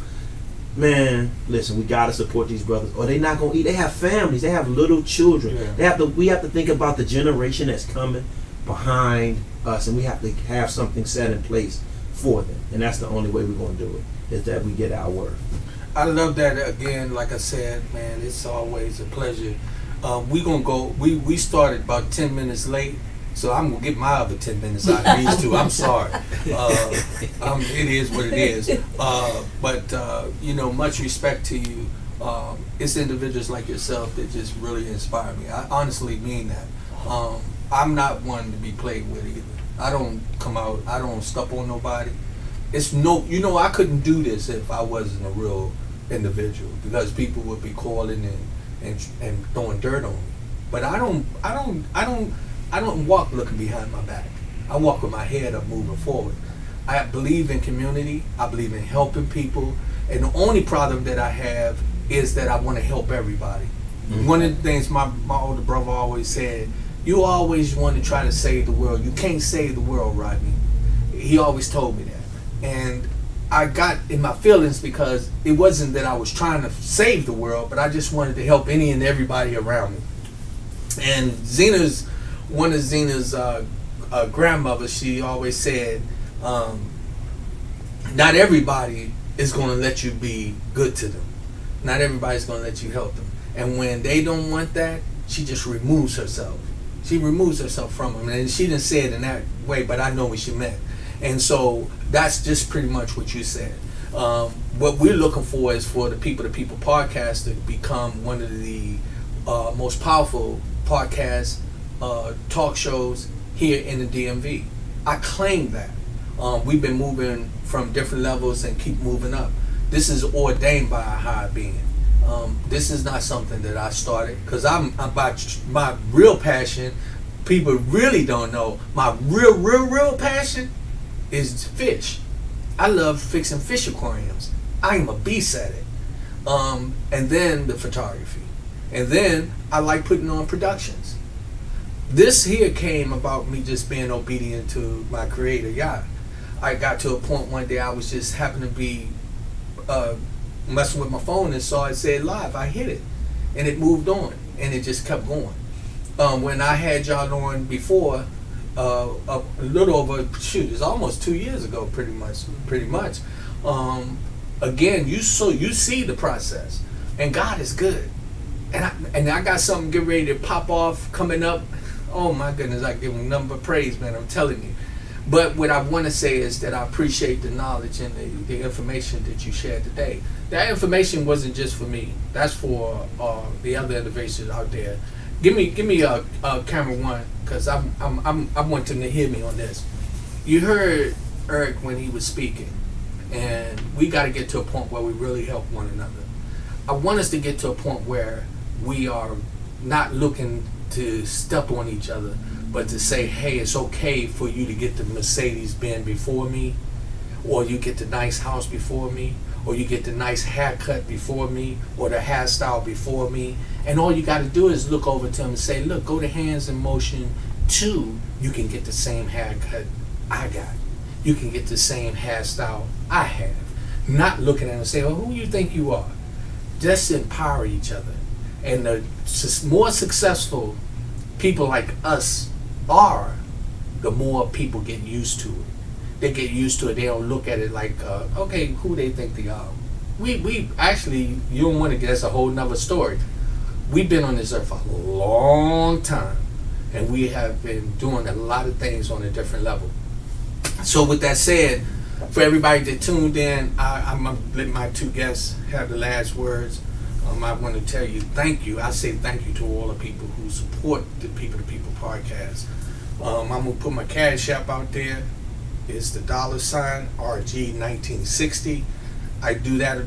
Man, listen, we gotta support these brothers, or they not gonna eat. They have families. They have little children. Yeah. We have to think about the generation that's coming behind us, and we have to have something set in place for them. And that's the only way we're gonna do it, is that we get our worth. I love that. Again, like I said, man, it's always a pleasure. We gonna go. We started about 10 minutes late, so I'm gonna get my other 10 minutes out of these two. I'm sorry. It is what it is. But you know, much respect to you. It's individuals like yourself that just really inspire me. I honestly mean that. I'm not one to be played with either. I don't come out. I don't step on nobody. It's no. You know, I couldn't do this if I wasn't a real individual, because people would be calling and throwing dirt on me. But I don't walk looking behind my back. I walk with my head up, moving forward. I believe in community. I believe in helping people. And the only problem that I have is that I want to help everybody. Mm-hmm. One of the things my older brother always said, you always want to try to save the world. You can't save the world, Rodney. He always told me that. And I got in my feelings, because it wasn't that I was trying to save the world, but I just wanted to help any and everybody around me. And one of Zena's grandmothers, she always said, not everybody is going to let you be good to them. Not everybody's going to let you help them. And when they don't want that, she just removes herself. She removes herself from them. And she didn't say it in that way, but I know what she meant. And so that's just pretty much what you said. What we're looking for is for the People to People podcast to become one of the most powerful podcast talk shows here in the DMV. I claim that. We've been moving from different levels and keep moving up. This is ordained by a higher being. This is not something that I started, because I'm about my real passion. People really don't know my real passion is fish. I love fixing fish aquariums. I am a beast at it. And then the photography. And then I like putting on productions. This here came about me just being obedient to my creator, Yah. I got to a point one day I was just happened to be messing with my phone and saw it said live. I hit it. And it moved on. And it just kept going. When I had y'all on before, a little over, it's almost 2 years ago, pretty much. again, you see the process, and God is good. And I got something getting ready to pop off coming up. Oh my goodness, I give him number praise, man. I'm telling you. But what I want to say is that I appreciate the knowledge and the information that you shared today. That information wasn't just for me. That's for the other individuals out there. Give me a camera one, because I want them to hear me on this. You heard Eric when he was speaking, and we got to get to a point where we really help one another. I want us to get to a point where we are not looking to step on each other, but to say, hey, it's okay for you to get the Mercedes Benz before me, or you get the nice house before me, or you get the nice haircut before me, or the hairstyle before me. And all you got to do is look over to him and say, look, go to hands in motion 2, you can get the same haircut I got. You can get the same hairstyle I have. Not looking at him and say, well, who you think you are? Just empower each other. And the more successful people like us are, the more people get used to it. They get used to it. They don't look at it like, okay, who they think they are. We actually, you don't want to get, that's a whole nother story. We've been on this earth a long time, and we have been doing a lot of things on a different level. So with that said, for everybody that tuned in, I'm going to let my 2 guests have the last words. I want to tell you thank you. I say thank you to all the people who support the People to People podcast. I'm going to put my Cash App out there. It's the $RG1960. I do that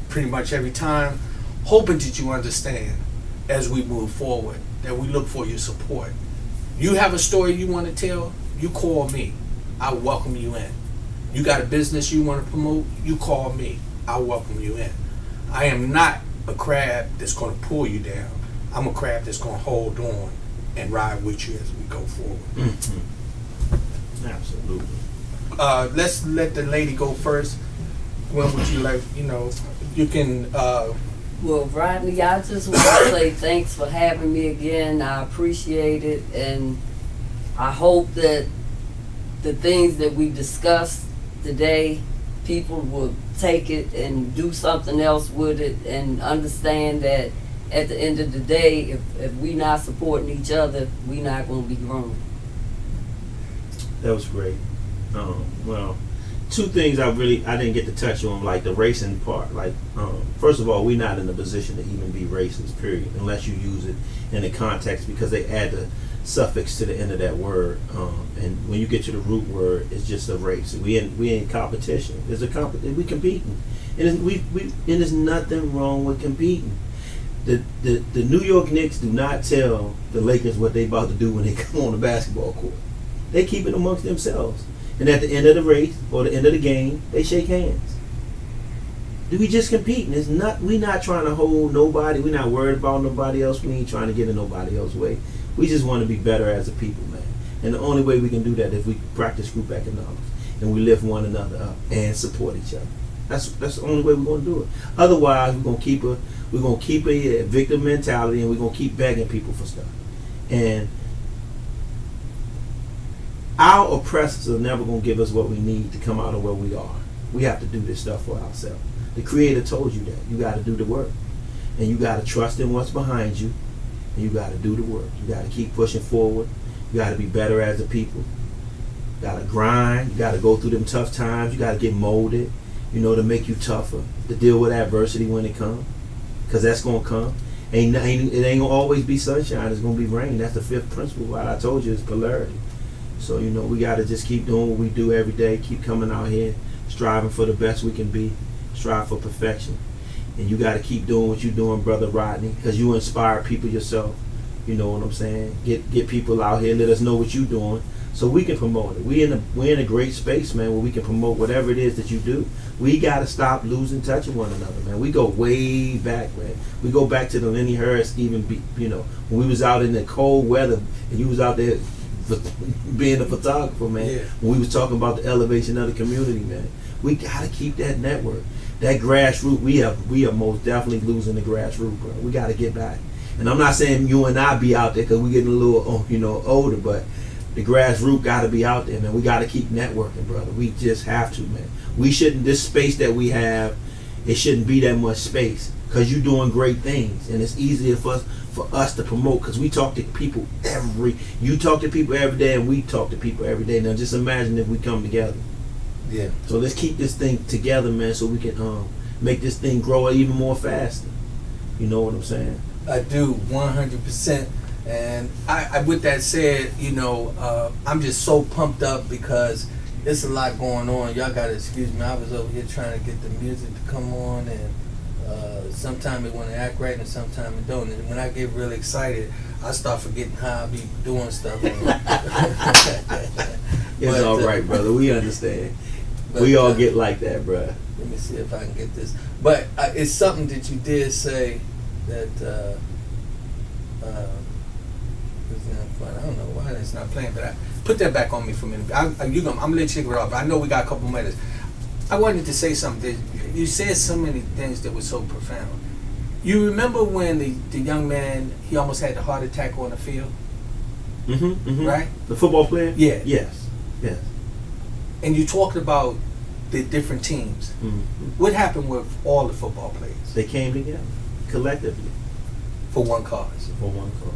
pretty much every time, hoping that you understand as we move forward, that we look for your support. You have a story you want to tell, you call me. I welcome you in. You got a business you want to promote, you call me. I welcome you in. I am not a crab that's going to pull you down. I'm a crab that's going to hold on and ride with you as we go forward. Mm-hmm. Absolutely. Let's let the lady go first. When would you like, you can... Well, Rodney, I just want to say thanks for having me again. I appreciate it, and I hope that the things that we discussed today, people will take it and do something else with it, and understand that at the end of the day, if we not supporting each other, we not going to be growing. That was great. Well, 2 things I didn't get to touch on, like the racing part. Like, first of all, we're not in a position to even be racist, period, unless you use it in the context, because they add the suffix to the end of that word. And when you get to the root word, it's just a race. We in competition. There's we competing, and there's nothing wrong with competing. The New York Knicks do not tell the Lakers what they about to do when they come on the basketball court. They keep it amongst themselves. And at the end of the race or the end of the game, they shake hands. We just competing. We're not trying to hold nobody. We're not worried about nobody else. We ain't trying to get in nobody else's way. We just want to be better as a people, man. And the only way we can do that is we practice group economics and we lift one another up and support each other. That's the only way we're going to do it. Otherwise, we're going to keep a victim mentality, and we're going to keep begging people for stuff. And our oppressors are never going to give us what we need to come out of where we are. We have to do this stuff for ourselves. The Creator told you that. You got to do the work. And you got to trust in what's behind you. And you got to do the work. You got to keep pushing forward. You got to be better as a people. You got to grind. You got to go through them tough times. You got to get molded, to make you tougher, to deal with adversity when it comes. Because that's going to come. It ain't going to always be sunshine. It's going to be rain. That's the 5th principle. What I told you is polarity. So, we got to just keep doing what we do every day. Keep coming out here, striving for the best we can be. Strive for perfection. And you got to keep doing what you're doing, Brother Rodney, because you inspire people yourself. You know what I'm saying? Get people out here. Let us know what you're doing so we can promote it. We're in a great space, man, where we can promote whatever it is that you do. We got to stop losing touch with one another, man. We go way back, man. We go back to the Lenny Harris, when we was out in the cold weather and you was out there being a photographer, man. Yeah. When we was talking about the elevation of the community, man. We gotta keep that network, that grassroots. We are most definitely losing the grassroots, bro. We gotta get back. And I'm not saying you and I be out there because we're getting a little, older, but The grassroots got to be out there, man. We got to keep networking, brother. We just have to, man. We shouldn't. This space that we have, it shouldn't be that much space because you're doing great things, and it's easier for us to promote because we talk to people You talk to people every day, and we talk to people every day. Now, just imagine if we come together. Yeah. So let's keep this thing together, man, so we can make this thing grow even more faster. You know what I'm saying? I do, 100%. And I with that said, I'm just so pumped up because there's a lot going on. Y'all gotta excuse me. I was over here trying to get the music to come on, and sometimes it want to act right, and sometimes it don't. And when I get really excited, I start forgetting how I be doing stuff. It's all right, brother. We understand. We all get like that, bro. Let me see if I can get this. But it's something that you did say that. I don't know why that's not playing, but put that back on me for a minute. I'm gonna let you take it off. I know we got a couple minutes. I wanted to say something. You said so many things that were so profound. You remember when the young man, he almost had the heart attack on the field? Right? The football player? Yeah. Yes. And you talked about the different teams. What happened with all the football players? They came together collectively for one cause. For one cause.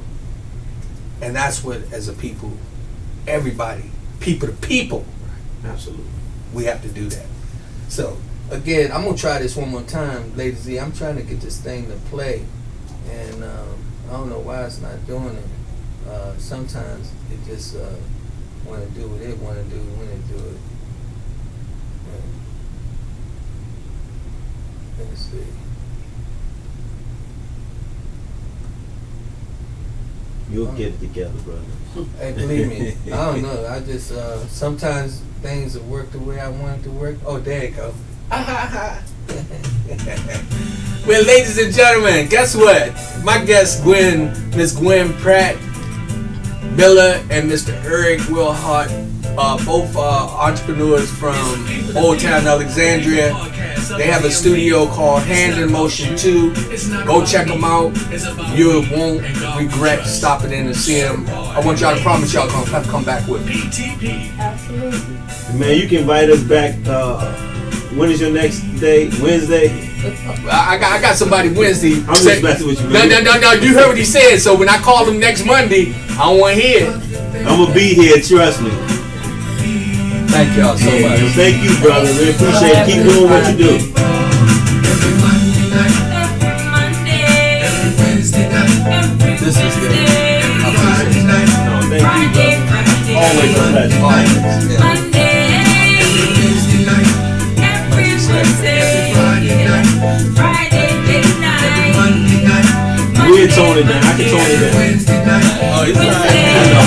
And that's what, as a people, everybody, people to people, absolutely, we have to do that. So, again, I'm going to try this one more time, Lady Z. I'm trying to get this thing to play, and I don't know why it's not doing it. Sometimes it just want to do what it want to do when it do it. Let's see. You'll get it together, brother. Hey, believe me, I don't know. I just sometimes things will work the way I want it to work. Oh, there you go. Well, ladies and gentlemen, guess what? My guest, Miss Gwen Pratt Miller, and Mr. Eric Wilhoit, both entrepreneurs from Old Town Alexandria. They have a studio called Hand in Motion 2. Go check them out. You won't regret stopping in and see them. I want y'all to promise y'all gonna come back with me. Absolutely. Man, you can invite us back. When is your next day? Wednesday? I got somebody Wednesday. I'm just messing with you, man. No. You heard what he said. So when I call him next Monday, I don't want to hear it. I'm gonna be here. Trust me. Thank y'all so much. Thank you, brother. We appreciate it. Keep doing what you do. Every Monday night, every Monday, every Wednesday night, This is good. I appreciate night, No, thank you, brother. Always a pleasure. Always. Yeah. Monday, every Wednesday night, every Wednesday, Friday, date night, Monday night. We'll tone it down. I can tone it down. Wednesday night, Oh, it's all I right. know.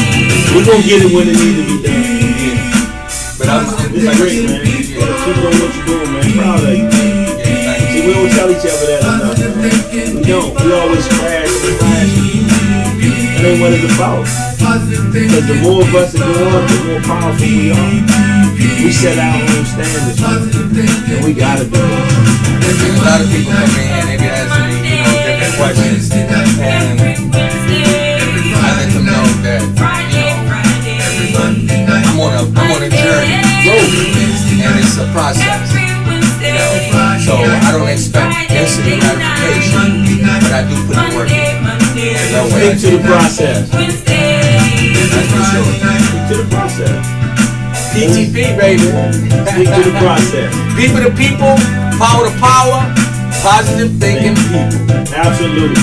We're gonna get it when it needs to be done. But I'm This is great, man. Keep doing what you're doing, man. Proud of you. See, we don't tell each other that enough. We don't. We always crash and crash. That ain't what it's about. Because the more of us that go on, the more powerful we are. We set our own standards, and we gotta do it. a lot of people come in and they be asking me, different questions, and I let them know that, I'm on a journey, and it's a process, so I don't expect instant gratification, but I do put the work in. That way I Stick to the process. That's for sure. Stick to the process. PTP, baby. Stick to the process. People to people, power to power, positive thinking people. Absolutely.